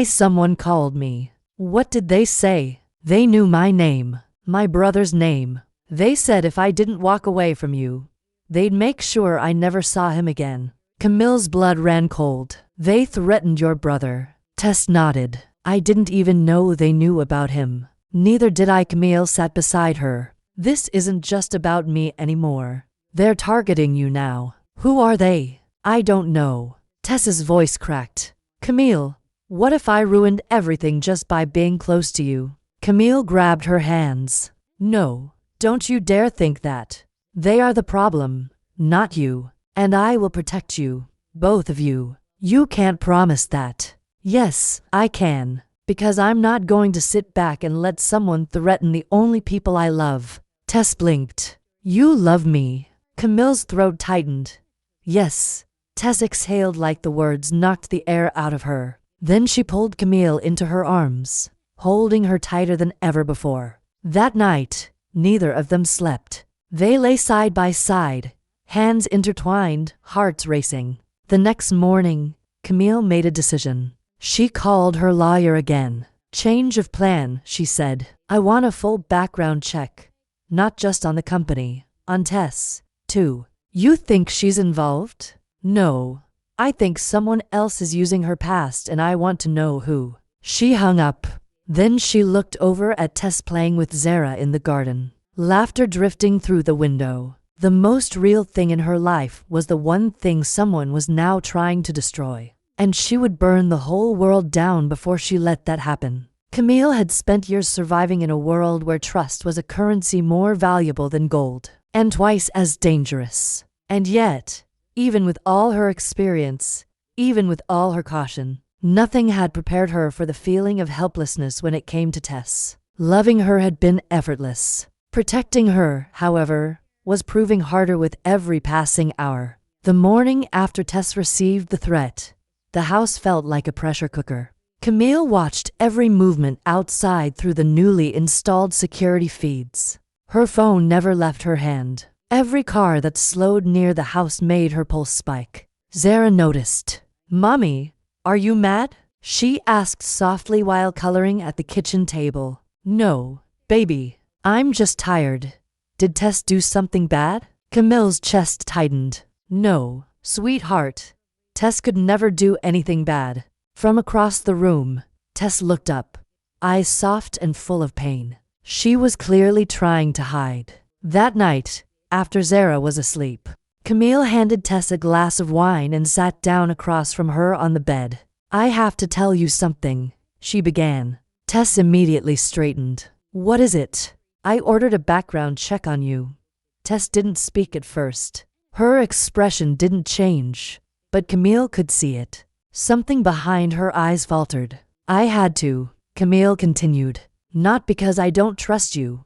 Someone called me." "What did they say?" "They knew my name, my brother's name. They said if I didn't walk away from you, they'd make sure I never saw him again." Camille's blood ran cold. "They threatened your brother." Tess nodded. "I didn't even know they knew about him." "Neither did I." Camille sat beside her. "This isn't just about me anymore. They're targeting you now." "Who are they?" "I don't know." Tess's voice cracked. "Camille, what if I ruined everything just by being close to you?" Camille grabbed her hands. "No, don't you dare think that. They are the problem, not you. And I will protect you, both of you." "You can't promise that." "Yes, I can. Because I'm not going to sit back and let someone threaten the only people I love." Tess blinked. "You love me." Camille's throat tightened. "Yes." Tess exhaled like the words knocked the air out of her. Then she pulled Camille into her arms, holding her tighter than ever before. That night, neither of them slept. They lay side by side, hands intertwined, hearts racing. The next morning, Camille made a decision. She called her lawyer again. Change of plan, she said. I want a full background check. Not just on the company, on Tess, too. You think she's involved? No. I think someone else is using her past and I want to know who. She hung up. Then she looked over at Tess playing with Zara in the garden. Laughter drifting through the window. The most real thing in her life was the one thing someone was now trying to destroy. And she would burn the whole world down before she let that happen. Camille had spent years surviving in a world where trust was a currency more valuable than gold, and twice as dangerous. And yet, even with all her experience, even with all her caution, nothing had prepared her for the feeling of helplessness when it came to Tess. Loving her had been effortless. Protecting her, however, was proving harder with every passing hour. The morning after Tess received the threat, the house felt like a pressure cooker. Camille watched every movement outside through the newly installed security feeds. Her phone never left her hand. Every car that slowed near the house made her pulse spike. Zara noticed. "Mommy, are you mad?" she asked softly while coloring at the kitchen table. "No, baby. I'm just tired. Did Tess do something bad?" Camille's chest tightened. "No, sweetheart. Tess could never do anything bad." From across the room, Tess looked up, eyes soft and full of pain. She was clearly trying to hide. That night, after Zara was asleep, Camille handed Tess a glass of wine and sat down across from her on the bed. "I have to tell you something," she began. Tess immediately straightened. "What is it?" "I ordered a background check on you." Tess didn't speak at first. Her expression didn't change, but Camille could see it. Something behind her eyes faltered. "I had to," Camille continued. "Not because I don't trust you,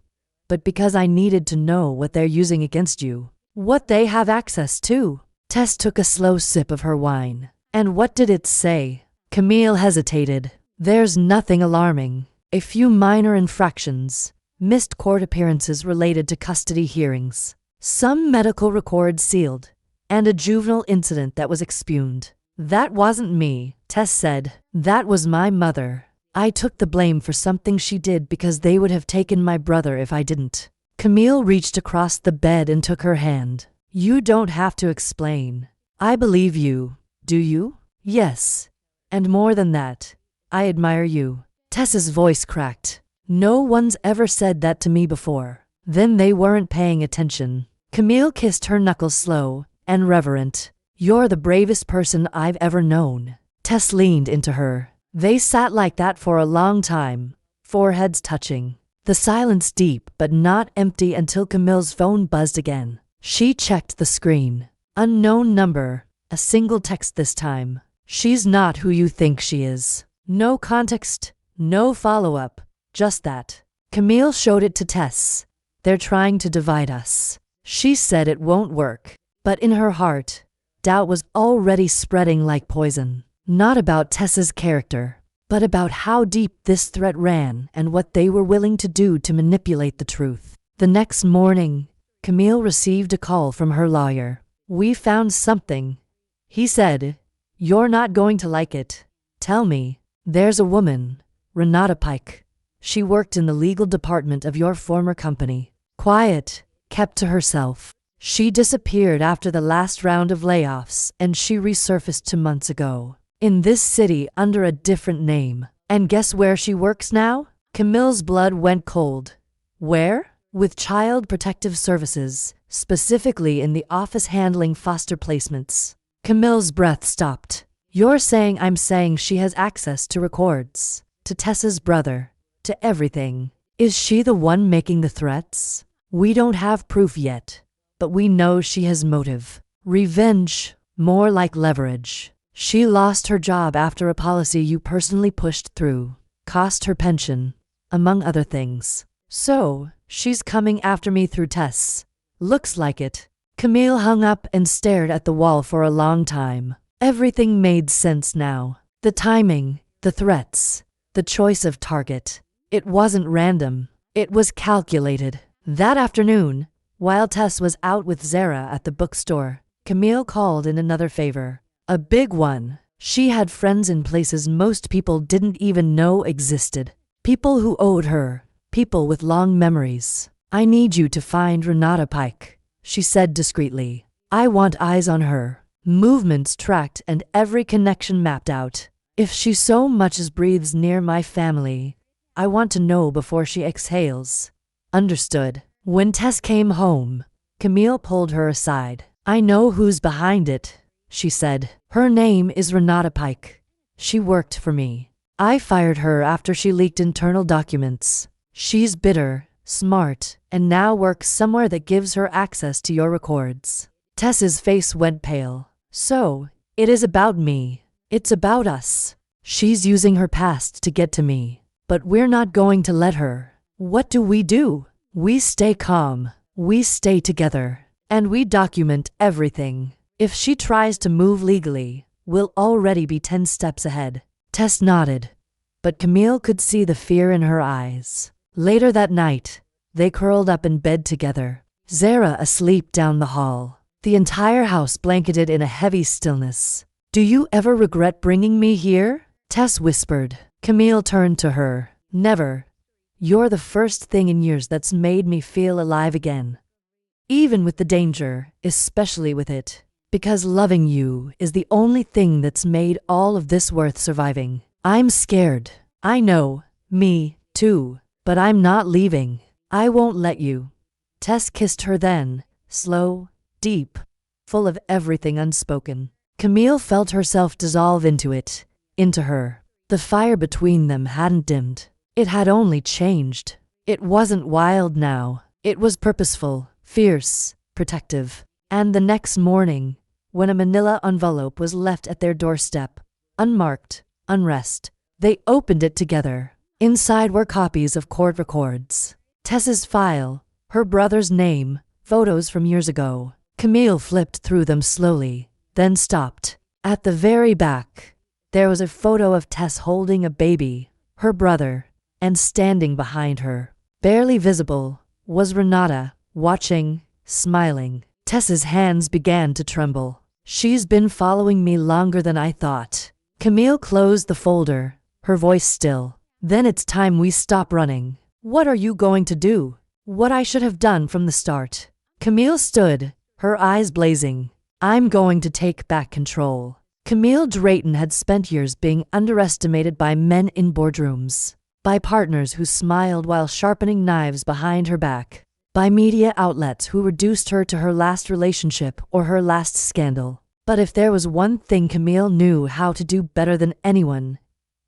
but because I needed to know what they're using against you. What they have access to." Tess took a slow sip of her wine. "And what did it say?" Camille hesitated. "There's nothing alarming. A few minor infractions, missed court appearances related to custody hearings, some medical records sealed, and a juvenile incident that was expugned." "That wasn't me," Tess said. "That was my mother. I took the blame for something she did because they would have taken my brother if I didn't." Camille reached across the bed and took her hand. "You don't have to explain. I believe you. Do you?" "Yes. And more than that, I admire you." Tess's voice cracked. "No one's ever said that to me before." Then they weren't paying attention. Camille kissed her knuckles slow and reverent. "You're the bravest person I've ever known." Tess leaned into her. They sat like that for a long time, foreheads touching. The silence deep but not empty until Camille's phone buzzed again. She checked the screen. Unknown number, a single text this time. "She's not who you think she is." No context, no follow-up, just that. Camille showed it to Tess. "They're trying to divide us." She said it won't work, but in her heart, doubt was already spreading like poison. Not about Tess's character, but about how deep this threat ran and what they were willing to do to manipulate the truth. The next morning, Camille received a call from her lawyer. "We found something," he said. "You're not going to like it. Tell me." "There's a woman, Renata Pike. She worked in the legal department of your former company. Quiet, kept to herself. She disappeared after the last round of layoffs and she resurfaced 2 months ago. In this city under a different name. And guess where she works now?" Camille's blood went cold. "Where?" "With Child Protective Services, specifically in the office handling foster placements." Camille's breath stopped. "You're saying I'm saying she has access to records, to Tessa's brother, to everything. Is she the one making the threats?" "We don't have proof yet, but we know she has motive. Revenge, more like leverage. She lost her job after a policy you personally pushed through. Cost her pension, among other things. So, she's coming after me through Tess." "Looks like it." Camille hung up and stared at the wall for a long time. Everything made sense now. The timing, the threats, the choice of target. It wasn't random. It was calculated. That afternoon, While Tess was out with Zara at the bookstore, Camille called in another favor. A big one. She had friends in places most people didn't even know existed. People who owed her. People with long memories. I need you to find Renata Pike, she said discreetly. I want eyes on her. Movements tracked and every connection mapped out. If she so much as breathes near my family, I want to know before she exhales. Understood. When Tess came home, Camille pulled her aside. I know who's behind it, she said. Her name is Renata Pike. She worked for me. I fired her after she leaked internal documents. She's bitter, smart, and now works somewhere that gives her access to your records. Tess's face went pale. So, it is about me. It's about us. She's using her past to get to me. But we're not going to let her. What do? We stay calm. We stay together. And we document everything. If she tries to move legally, we'll already be 10 steps ahead. Tess nodded, but Camille could see the fear in her eyes. Later that night, they curled up in bed together, Zara asleep down the hall, the entire house blanketed in a heavy stillness. Do you ever regret bringing me here? Tess whispered. Camille turned to her. Never. You're the first thing in years that's made me feel alive again. Even with the danger, especially with it. Because loving you is the only thing that's made all of this worth surviving. I'm scared. I know. Me, too. But I'm not leaving. I won't let you. Tess kissed her then, slow, deep, full of everything unspoken. Camille felt herself dissolve into it, into her. The fire between them hadn't dimmed. It had only changed. It wasn't wild now. It was purposeful, fierce, protective. And the next morning, when a manila envelope was left at their doorstep, unmarked, unread, they opened it together. Inside were copies of court records, Tess's file, her brother's name, photos from years ago. Camille flipped through them slowly, then stopped. At the very back, there was a photo of Tess holding a baby, her brother, and standing behind her, barely visible, was Renata, watching, smiling. Tess's hands began to tremble. She's been following me longer than I thought. Camille closed the folder, her voice still. Then it's time we stop running. What are you going to do? What I should have done from the start. Camille stood, her eyes blazing. I'm going to take back control. Camille Drayton had spent years being underestimated by men in boardrooms, by partners who smiled while sharpening knives behind her back, by media outlets who reduced her to her last relationship or her last scandal. But if there was one thing Camille knew how to do better than anyone,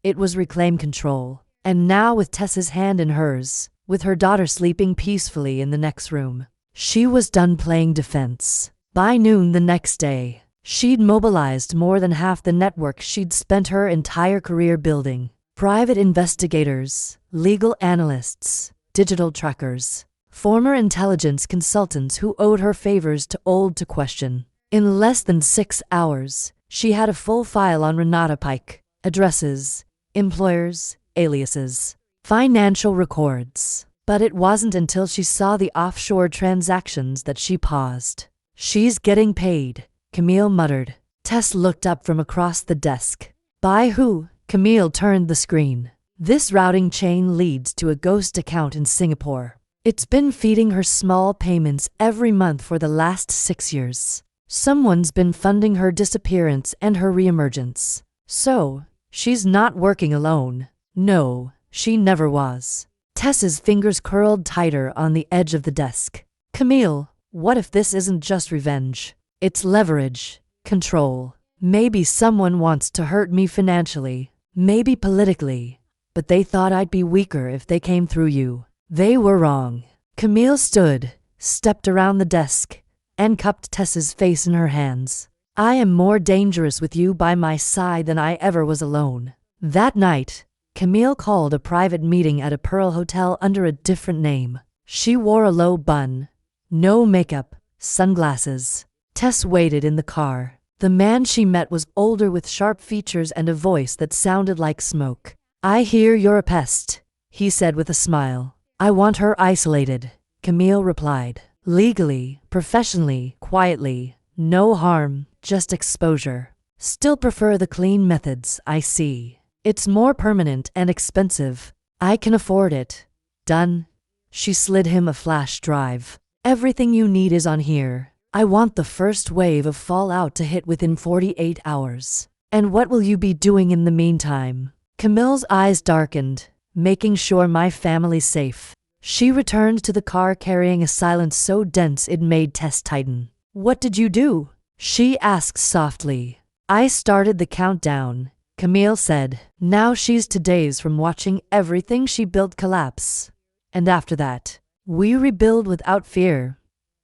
it was reclaim control. And now with Tess's hand in hers, with her daughter sleeping peacefully in the next room, she was done playing defense. By noon the next day, she'd mobilized more than half the network she'd spent her entire career building. Private investigators, legal analysts, digital trackers, former intelligence consultants who owed her favors too old to question. In less than 6 hours, she had a full file on Renata Pike, addresses, employers, aliases, financial records. But it wasn't until she saw the offshore transactions that she paused. She's getting paid, Camille muttered. Tess looked up from across the desk. By who? Camille turned the screen. This routing chain leads to a ghost account in Singapore. It's been feeding her small payments every month for the last 6 years. Someone's been funding her disappearance and her reemergence. So, she's not working alone. No, she never was. Tess's fingers curled tighter on the edge of the desk. Camille, what if this isn't just revenge? It's leverage, control. Maybe someone wants to hurt me financially, maybe politically, but they thought I'd be weaker if they came through you. They were wrong. Camille stood, stepped around the desk, and cupped Tess's face in her hands. I am more dangerous with you by my side than I ever was alone. That night, Camille called a private meeting at a Pearl hotel under a different name. She wore a low bun, no makeup, sunglasses. Tess waited in the car. The man she met was older with sharp features and a voice that sounded like smoke. I hear you're a pest, he said with a smile. I want her isolated, Camille replied. Legally, professionally, quietly. No harm, just exposure. Still prefer the clean methods, I see. It's more permanent and expensive. I can afford it. Done. She slid him a flash drive. Everything you need is on here. I want the first wave of fallout to hit within 48 hours. And what will you be doing in the meantime? Camille's eyes darkened, making sure my family's safe. She returned to the car carrying a silence so dense it made Tess tighten. What did you do? She asked softly. I started the countdown, Camille said. Now she's 2 days from watching everything she built collapse. And after that, we rebuild without fear.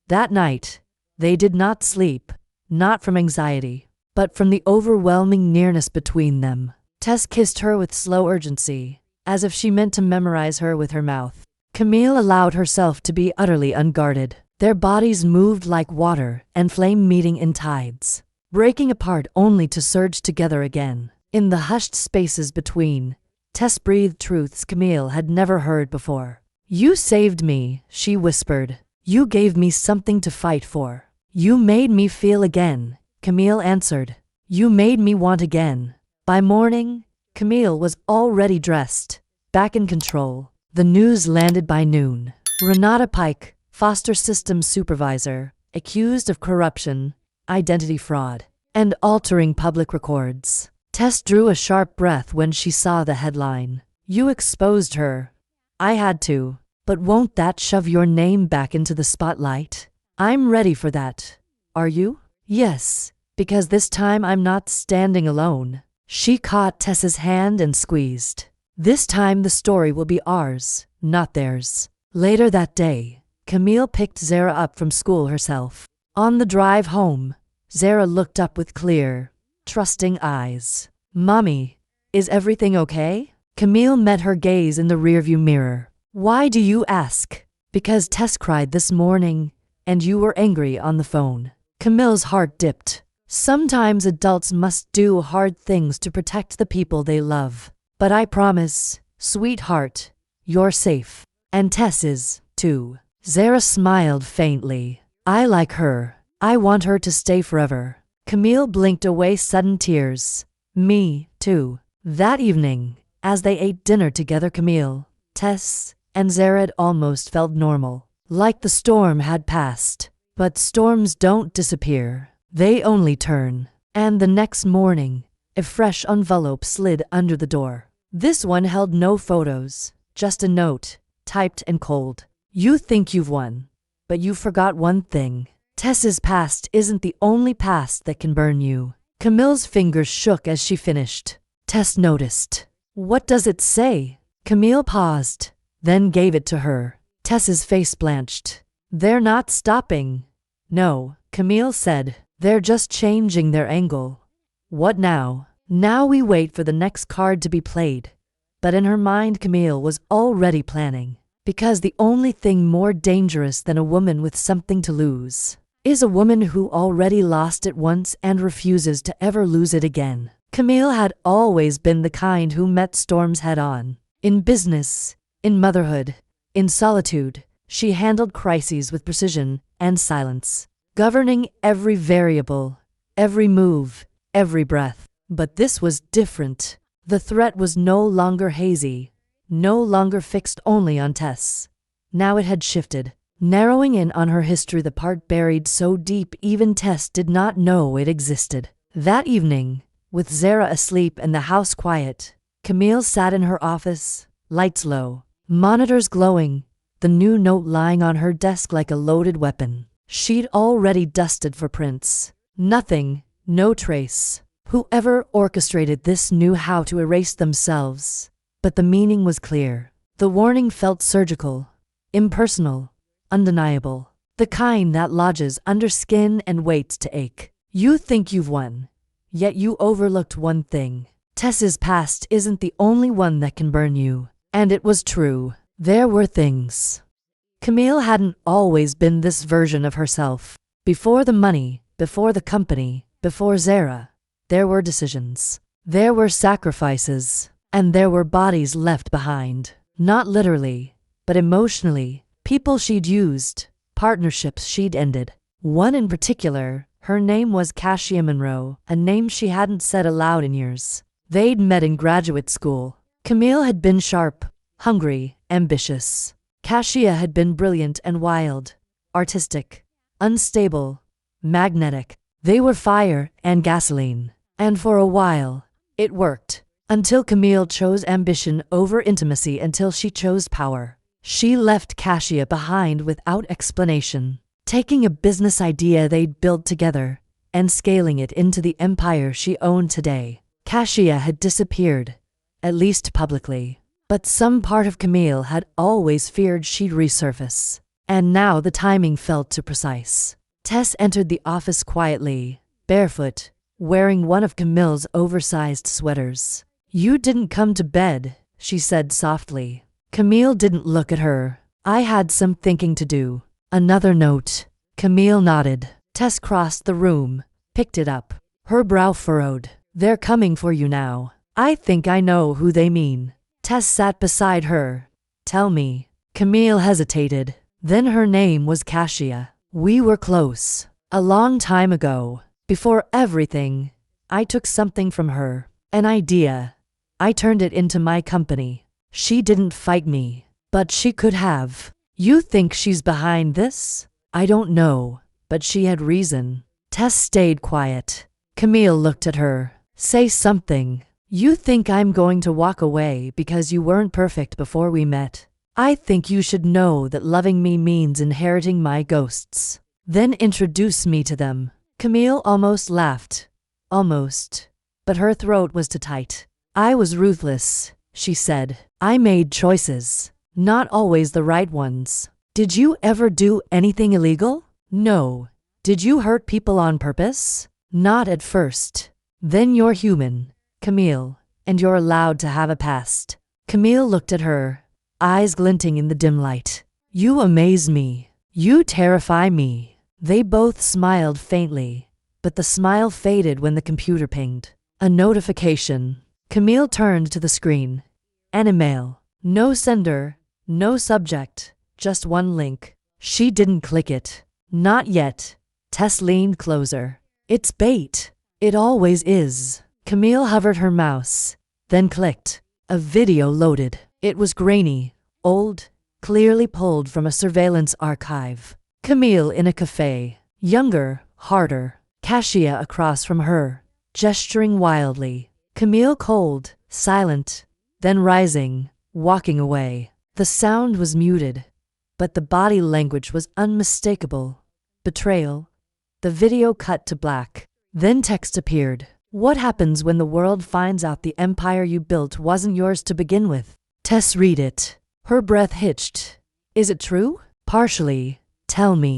That night, they did not sleep, not from anxiety, but from the overwhelming nearness between them. Tess kissed her with slow urgency, as if she meant to memorize her with her mouth. Camille allowed herself to be utterly unguarded. Their bodies moved like water and flame meeting in tides, breaking apart only to surge together again. In the hushed spaces between, Tess breathed truths Camille had never heard before. You saved me, she whispered. You gave me something to fight for. You made me feel again, Camille answered. You made me want again. By morning, Camille was already dressed, back in control. The news landed by noon. Renata Pike, foster systems supervisor, accused of corruption, identity fraud, and altering public records. Tess drew a sharp breath when she saw the headline. You exposed her. I had to. But won't that shove your name back into the spotlight? I'm ready for that. Are you? Yes, because this time I'm not standing alone. She caught Tess's hand and squeezed. This time the story will be ours, not theirs. Later that day, Camille picked Zara up from school herself. On the drive home, Zara looked up with clear, trusting eyes. Mommy, is everything okay? Camille met her gaze in the rearview mirror. Why do you ask? Because Tess cried this morning, and you were angry on the phone. Camille's heart dipped. Sometimes adults must do hard things to protect the people they love. But I promise, sweetheart, you're safe. And Tess is, too. Zara smiled faintly. I like her. I want her to stay forever. Camille blinked away sudden tears. Me, too. That evening, as they ate dinner together, Camille, Tess, and Zara had almost felt normal. Like the storm had passed. But storms don't disappear. They only turn. And the next morning, a fresh envelope slid under the door. This one held no photos, just a note, typed and cold. You think you've won, but you forgot one thing. Tess's past isn't the only past that can burn you. Camille's fingers shook as she finished. Tess noticed. What does it say? Camille paused, then gave it to her. Tess's face blanched. They're not stopping. No, Camille said. They're just changing their angle. What now? Now we wait for the next card to be played. But in her mind, Camille was already planning. Because the only thing more dangerous than a woman with something to lose is a woman who already lost it once and refuses to ever lose it again. Camille had always been the kind who met storms head on. In business, in motherhood, in solitude, she handled crises with precision and silence, governing every variable, every move, every breath. But this was different. The threat was no longer hazy, no longer fixed only on Tess. Now it had shifted, narrowing in on her history, the part buried so deep even Tess did not know it existed. That evening, with Zara asleep and the house quiet, Camille sat in her office, lights low, monitors glowing, the new note lying on her desk like a loaded weapon. She'd already dusted for prints. Nothing, no trace. Whoever orchestrated this knew how to erase themselves. But the meaning was clear. The warning felt surgical, impersonal, undeniable. The kind that lodges under skin and waits to ache. You think you've won, yet you overlooked one thing. Tess's past isn't the only one that can burn you. And it was true. There were things. Camille hadn't always been this version of herself. Before the money, before the company, before Zara, there were decisions. There were sacrifices. And there were bodies left behind. Not literally, but emotionally. People she'd used, partnerships she'd ended. One in particular, her name was Cassia Monroe, a name she hadn't said aloud in years. They'd met in graduate school. Camille had been sharp, hungry, ambitious. Cassia had been brilliant and wild, artistic, unstable, magnetic. They were fire and gasoline. And for a while, it worked. Until Camille chose ambition over intimacy, until she chose power. She left Cassia behind without explanation, taking a business idea they'd built together and scaling it into the empire she owned today. Cassia had disappeared, at least publicly. But some part of Camille had always feared she'd resurface. And now the timing felt too precise. Tess entered the office quietly, barefoot, wearing one of Camille's oversized sweaters. "You didn't come to bed," she said softly. Camille didn't look at her. "I had some thinking to do." "Another note." Camille nodded. Tess crossed the room, picked it up. Her brow furrowed. "They're coming for you now. I think I know who they mean." Tess sat beside her. "Tell me." Camille hesitated. "Then her name was Cassia. We were close. A long time ago. Before everything, I took something from her. An idea. I turned it into my company. She didn't fight me, but she could have." "You think she's behind this?" "I don't know, but she had reason." Tess stayed quiet. Camille looked at her. "Say something." "You think I'm going to walk away because you weren't perfect before we met? I think you should know that loving me means inheriting my ghosts. Then introduce me to them." Camille almost laughed. Almost. But her throat was too tight. "I was ruthless," she said. "I made choices. Not always the right ones." "Did you ever do anything illegal?" "No." "Did you hurt people on purpose?" "Not at first." "Then you're human, Camille, and you're allowed to have a past." Camille looked at her, eyes glinting in the dim light. "You amaze me. You terrify me." They both smiled faintly, but the smile faded when the computer pinged. A notification. Camille turned to the screen. An email. No sender, no subject, just one link. She didn't click it. "Not yet." Tess leaned closer. "It's bait. It always is." Camille hovered her mouse, then clicked. A video loaded. It was grainy, old, clearly pulled from a surveillance archive. Camille in a cafe. Younger, harder. Cassia across from her, gesturing wildly. Camille cold, silent, then rising, walking away. The sound was muted, but the body language was unmistakable. Betrayal. The video cut to black. Then text appeared. "What happens when the world finds out the empire you built wasn't yours to begin with?" Tess read it. Her breath hitched. "Is it true?" "Partially. Tell me."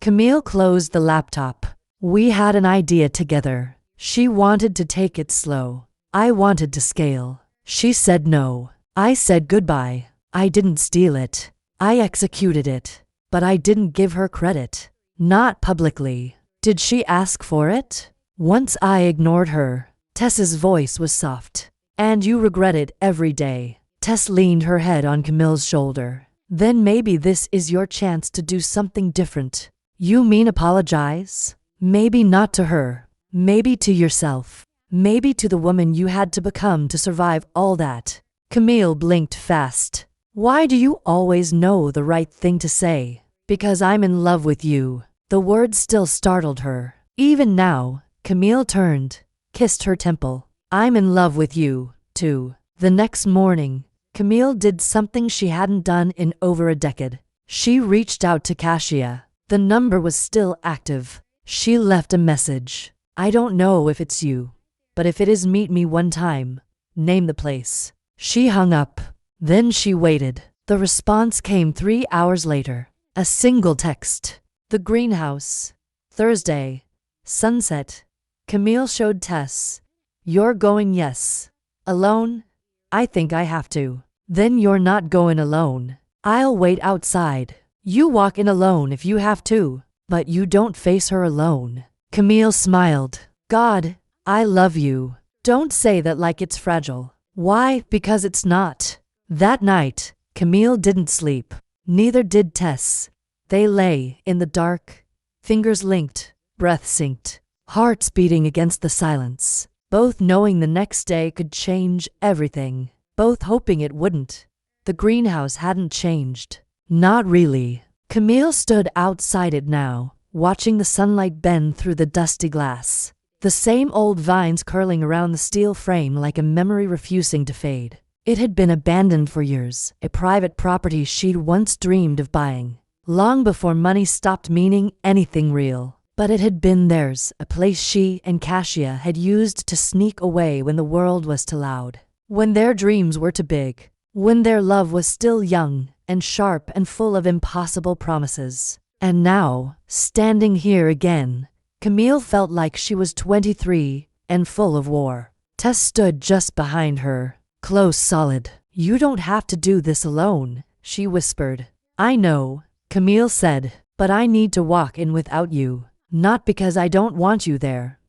Camille closed the laptop. "We had an idea together. She wanted to take it slow. I wanted to scale. She said no. I said goodbye. I didn't steal it. I executed it. But I didn't give her credit. Not publicly." "Did she ask for it?" "Once I ignored her." Tess's voice was soft. "And you regret it every day." Tess leaned her head on Camille's shoulder. "Then maybe this is your chance to do something different." "You mean apologize?" "Maybe not to her. Maybe to yourself. Maybe to the woman you had to become to survive all that." Camille blinked fast. "Why do you always know the right thing to say?" "Because I'm in love with you." The words still startled her. Even now, Camille turned, kissed her temple. "I'm in love with you, too." The next morning, Camille did something she hadn't done in over a decade. She reached out to Cassia. The number was still active. She left a message. "I don't know if it's you, but if it is, meet me one time. Name the place." She hung up. Then she waited. The response came 3 hours later. A single text. "The greenhouse. Thursday. Sunset." Camille showed Tess. "You're going, yes. Alone? I think I have to." "Then you're not going alone. I'll wait outside. You walk in alone if you have to, but you don't face her alone." Camille smiled. "God, I love you. Don't say that like it's fragile." "Why? Because it's not." That night, Camille didn't sleep. Neither did Tess. They lay in the dark, fingers linked, breath synced, hearts beating against the silence, both knowing the next day could change everything, both hoping it wouldn't. The greenhouse hadn't changed. Not really. Camille stood outside it now, watching the sunlight bend through the dusty glass. The same old vines curling around the steel frame like a memory refusing to fade. It had been abandoned for years, a private property she'd once dreamed of buying, long before money stopped meaning anything real. But it had been theirs, a place she and Cassia had used to sneak away when the world was too loud, when their dreams were too big, when their love was still young and sharp and full of impossible promises. And now, standing here again, Camille felt like she was 23 and full of war. Tess stood just behind her, close, solid. "You don't have to do this alone," she whispered. "I know," Camille said, "but I need to walk in without you. Not because I don't want you there,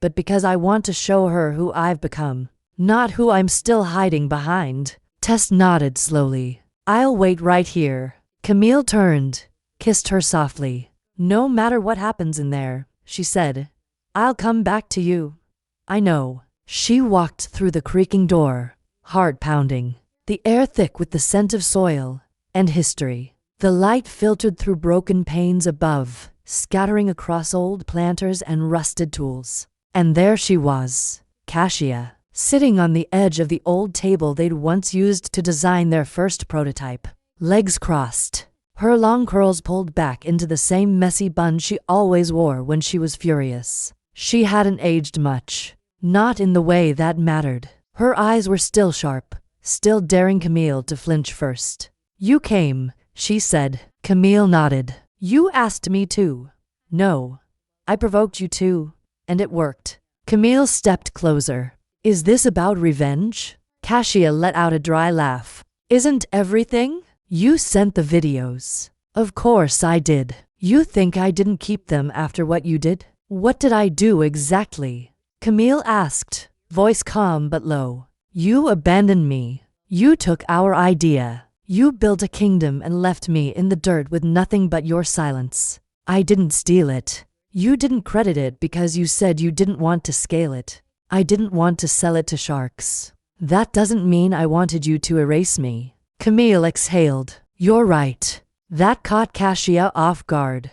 but because I want to show her who I've become, not who I'm still hiding behind." Tess nodded slowly. "I'll wait right here." Camille turned, kissed her softly. "No matter what happens in there," she said, "I'll come back to you. I know." She walked through the creaking door, heart pounding, the air thick with the scent of soil and history. The light filtered through broken panes above, scattering across old planters and rusted tools. And there she was, Cassia, sitting on the edge of the old table they'd once used to design their first prototype. Legs crossed, her long curls pulled back into the same messy bun she always wore when she was furious. She hadn't aged much, not in the way that mattered. Her eyes were still sharp, still daring Camille to flinch first. "You came," she said. Camille nodded. "You asked me to." "No, I provoked you to, and it worked." Camille stepped closer. "Is this about revenge?" Cassia let out a dry laugh. "Isn't everything? You sent the videos." "Of course I did. You think I didn't keep them after what you did?" "What did I do exactly?" Camille asked, voice calm but low. "You abandoned me. You took our idea. You built a kingdom and left me in the dirt with nothing but your silence. I didn't steal it. You didn't credit it because you said you didn't want to scale it. I didn't want to sell it to sharks. That doesn't mean I wanted you to erase me." Camille exhaled. "You're right." That caught Cassia off guard.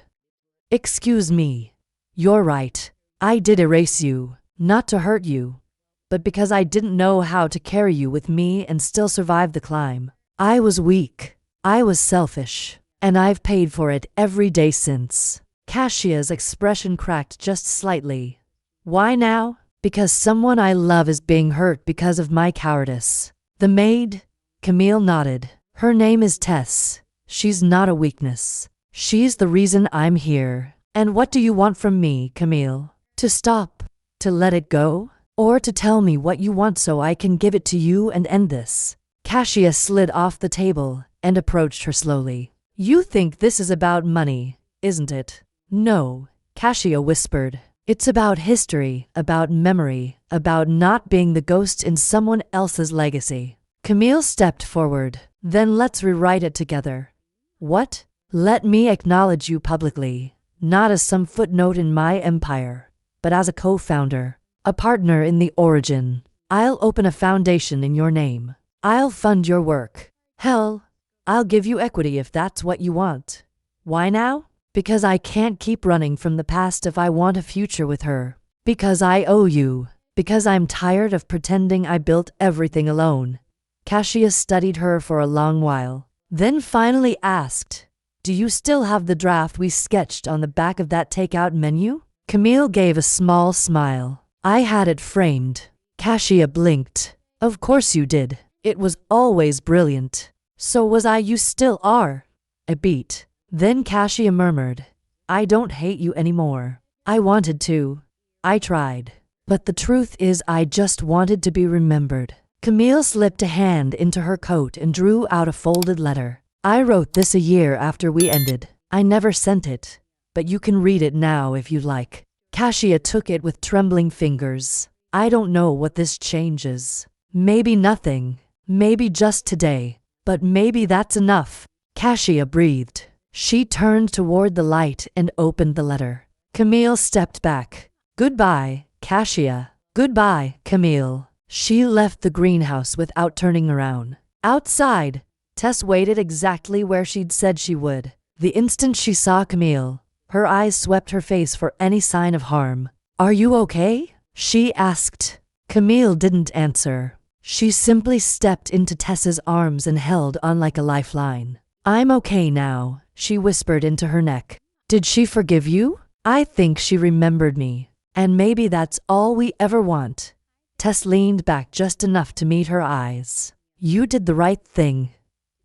"Excuse me. You're right. I did erase you, not to hurt you, but because I didn't know how to carry you with me and still survive the climb. I was weak. I was selfish. And I've paid for it every day since." Cassia's expression cracked just slightly. "Why now?" "Because someone I love is being hurt because of my cowardice." "The maid?" Camille nodded. "Her name is Tess. She's not a weakness. She's the reason I'm here." "And what do you want from me, Camille? To stop? To let it go? Or to tell me what you want so I can give it to you and end this?" Cassia slid off the table and approached her slowly. "You think this is about money, isn't it?" "No," Cassia whispered. "It's about history, about memory, about not being the ghost in someone else's legacy." Camille stepped forward. "Then let's rewrite it together." "What?" "Let me acknowledge you publicly, not as some footnote in my empire, but as a co-founder, a partner in the origin. I'll open a foundation in your name. I'll fund your work. Hell, I'll give you equity if that's what you want." "Why now?" "Because I can't keep running from the past if I want a future with her. Because I owe you. Because I'm tired of pretending I built everything alone." Cassia studied her for a long while, then finally asked, "Do you still have the draft we sketched on the back of that takeout menu?" Camille gave a small smile. "I had it framed." Cassia blinked. "Of course you did. It was always brilliant." "So was I. You still are." A beat. Then Cassia murmured, "I don't hate you anymore. I wanted to. I tried. But the truth is I just wanted to be remembered." Camille slipped a hand into her coat and drew out a folded letter. "I wrote this a year after we ended. I never sent it, but you can read it now if you like." Cassia took it with trembling fingers. "I don't know what this changes. Maybe nothing. Maybe just today. But maybe that's enough." Cassia breathed. She turned toward the light and opened the letter. Camille stepped back. Goodbye, Cassia. Goodbye, Camille. She left the greenhouse without turning around. Outside, Tess waited exactly where she'd said she would. The instant she saw Camille, her eyes swept her face for any sign of harm. Are you okay? She asked. Camille didn't answer. She simply stepped into Tess's arms and held on like a lifeline. I'm okay now, she whispered into her neck. Did she forgive you? I think she remembered me. And maybe that's all we ever want. Tess leaned back just enough to meet her eyes. You did the right thing.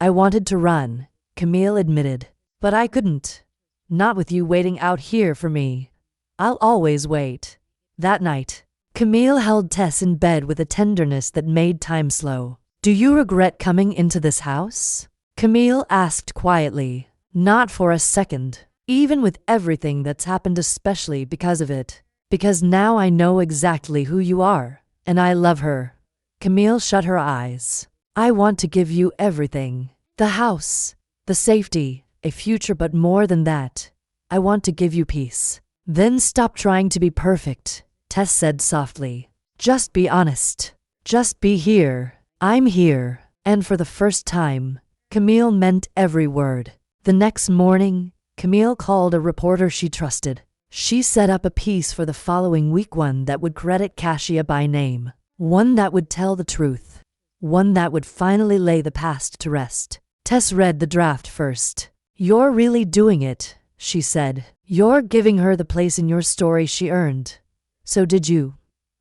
I wanted to run, Camille admitted. But I couldn't. Not with you waiting out here for me. I'll always wait. That night, Camille held Tess in bed with a tenderness that made time slow. Do you regret coming into this house? Camille asked quietly. Not for a second. Even with everything that's happened, especially because of it. Because now I know exactly who you are. And I love her. Camille shut her eyes. I want to give you everything. The house. The safety. A future, but more than that. I want to give you peace. Then stop trying to be perfect, Tess said softly. Just be honest. Just be here. I'm here. And for the first time, Camille meant every word. The next morning, Camille called a reporter she trusted. She set up a piece for the following week, one that would credit Cassia by name. One that would tell the truth. One that would finally lay the past to rest. Tess read the draft first. You're really doing it, she said. You're giving her the place in your story she earned. So did you.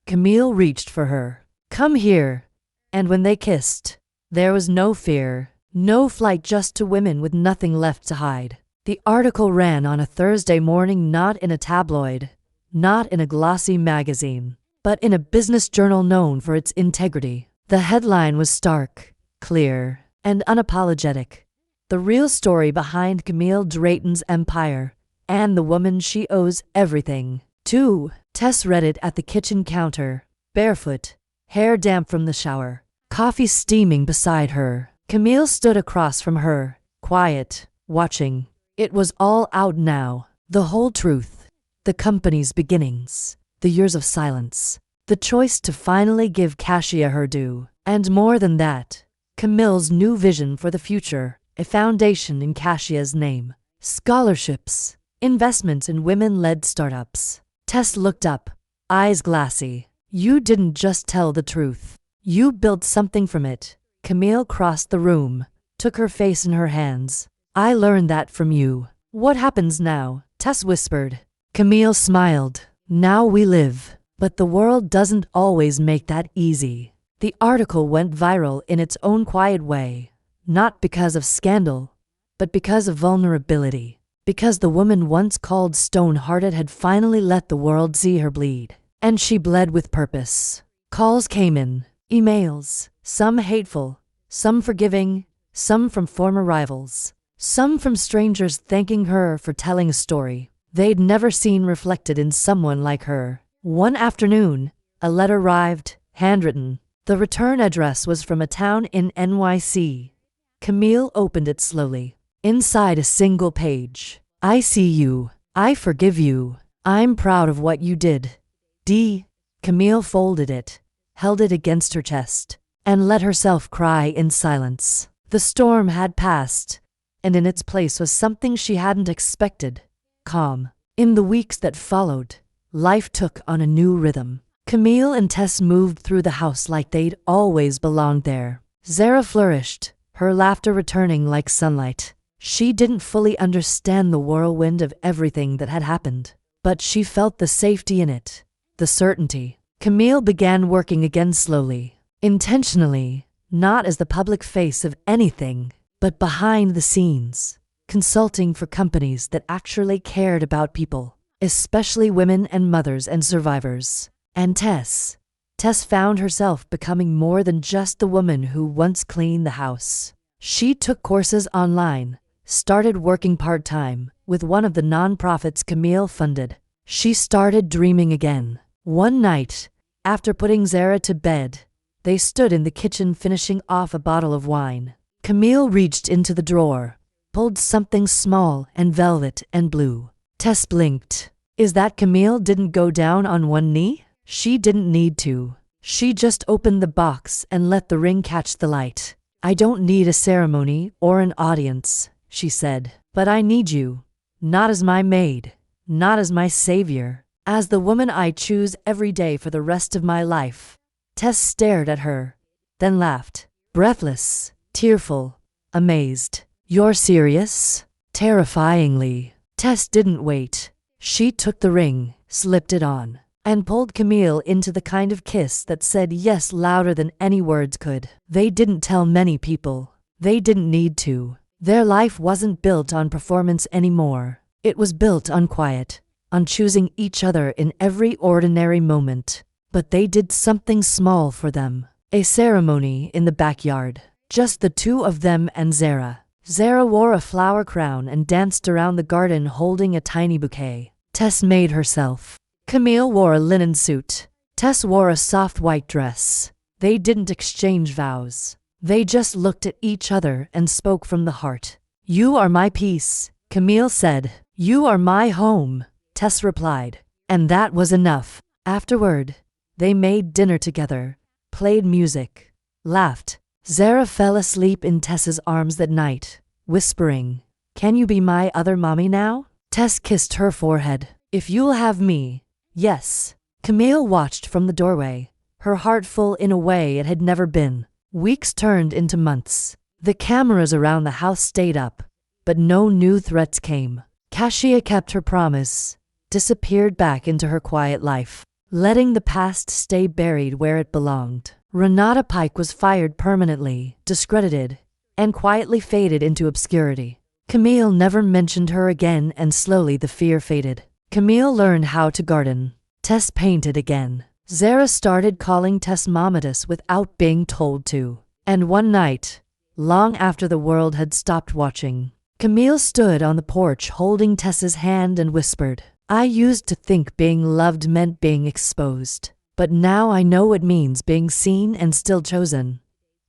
Camille reached for her. Come here. And when they kissed, there was no fear, no flight, just two women with nothing left to hide. The article ran on a Thursday morning, not in a tabloid, not in a glossy magazine, but in a business journal known for its integrity. The headline was stark, clear, and unapologetic. The real story behind Camille Drayton's empire, and the woman she owes everything to. Tess read it at the kitchen counter, barefoot, hair damp from the shower, coffee steaming beside her. Camille stood across from her, quiet, watching. It was all out now. The whole truth. The company's beginnings. The years of silence. The choice to finally give Cassia her due. And more than that, Camille's new vision for the future. A foundation in Cassia's name. Scholarships. Investments in women-led startups. Tess looked up, eyes glassy. You didn't just tell the truth. You built something from it. Camille crossed the room, took her face in her hands. I learned that from you. What happens now? Tess whispered. Camille smiled. Now we live. But the world doesn't always make that easy. The article went viral in its own quiet way. Not because of scandal, but because of vulnerability. Because the woman once called stone-hearted had finally let the world see her bleed. And she bled with purpose. Calls came in. Emails. Some hateful. Some forgiving. Some from former rivals. Some from strangers thanking her for telling a story they'd never seen reflected in someone like her. One afternoon, a letter arrived, handwritten. The return address was from a town in NYC. Camille opened it slowly. Inside a single page. I see you. I forgive you. I'm proud of what you did. D. Camille folded it, held it against her chest, and let herself cry in silence. The storm had passed, and in its place was something she hadn't expected. Calm. In the weeks that followed, life took on a new rhythm. Camille and Tess moved through the house like they'd always belonged there. Zara flourished, her laughter returning like sunlight. She didn't fully understand the whirlwind of everything that had happened, but she felt the safety in it, the certainty. Camille began working again slowly, intentionally, not as the public face of anything, but behind the scenes, consulting for companies that actually cared about people, especially women and mothers and survivors. And Tess found herself becoming more than just the woman who once cleaned the house. She took courses online, started working part-time with one of the nonprofits Camille funded. She started dreaming again. One night, after putting Zara to bed, they stood in the kitchen finishing off a bottle of wine. Camille reached into the drawer, pulled something small and velvet and blue. Tess blinked. Is that Camille didn't go down on one knee? She didn't need to. She just opened the box and let the ring catch the light. I don't need a ceremony or an audience, she said. But I need you. Not as my maid. Not as my savior. As the woman I choose every day for the rest of my life. Tess stared at her, then laughed. Breathless, tearful, amazed. You're serious? Terrifyingly. Tess didn't wait. She took the ring, slipped it on, and pulled Camille into the kind of kiss that said yes louder than any words could. They didn't tell many people. They didn't need to. Their life wasn't built on performance anymore. It was built on quiet, on choosing each other in every ordinary moment. But they did something small for them. A ceremony in the backyard. Just the two of them and Zara. Zara wore a flower crown and danced around the garden holding a tiny bouquet. Tess made herself. Camille wore a linen suit. Tess wore a soft white dress. They didn't exchange vows. They just looked at each other and spoke from the heart. You are my peace, Camille said. You are my home, Tess replied. And that was enough. Afterward, they made dinner together, played music, laughed. Zara fell asleep in Tess's arms that night, whispering, Can you be my other mommy now? Tess kissed her forehead. If you'll have me, yes. Camille watched from the doorway, her heart full in a way it had never been. Weeks turned into months. The cameras around the house stayed up, but no new threats came. Kashia kept her promise, disappeared back into her quiet life, letting the past stay buried where it belonged. Renata Pike was fired permanently, discredited, and quietly faded into obscurity. Camille never mentioned her again, and slowly the fear faded. Camille learned how to garden. Tess painted again. Zara started calling Tess Momadus without being told to. And one night, long after the world had stopped watching, Camille stood on the porch holding Tess's hand and whispered, I used to think being loved meant being exposed. But now I know it means being seen and still chosen.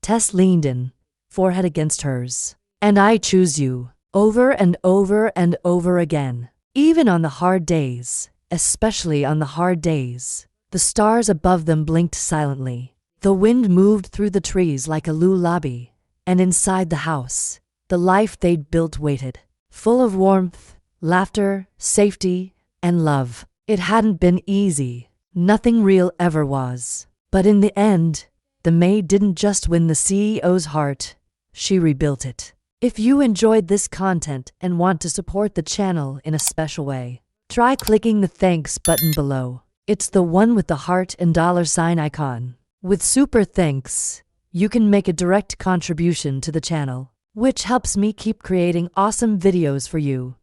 Tess leaned in, forehead against hers. And I choose you, over and over and over again. Even on the hard days, especially on the hard days. The stars above them blinked silently. The wind moved through the trees like a lullaby. And inside the house, the life they'd built waited, full of warmth, laughter, safety, and love. It hadn't been easy. Nothing real ever was. But in the end, the Maid didn't just win the CEO's heart, she rebuilt it. If you enjoyed this content and want to support the channel in a special way, try clicking the thanks button below. It's the one with the heart and $sign icon. With super thanks, you can make a direct contribution to the channel, which helps me keep creating awesome videos for you.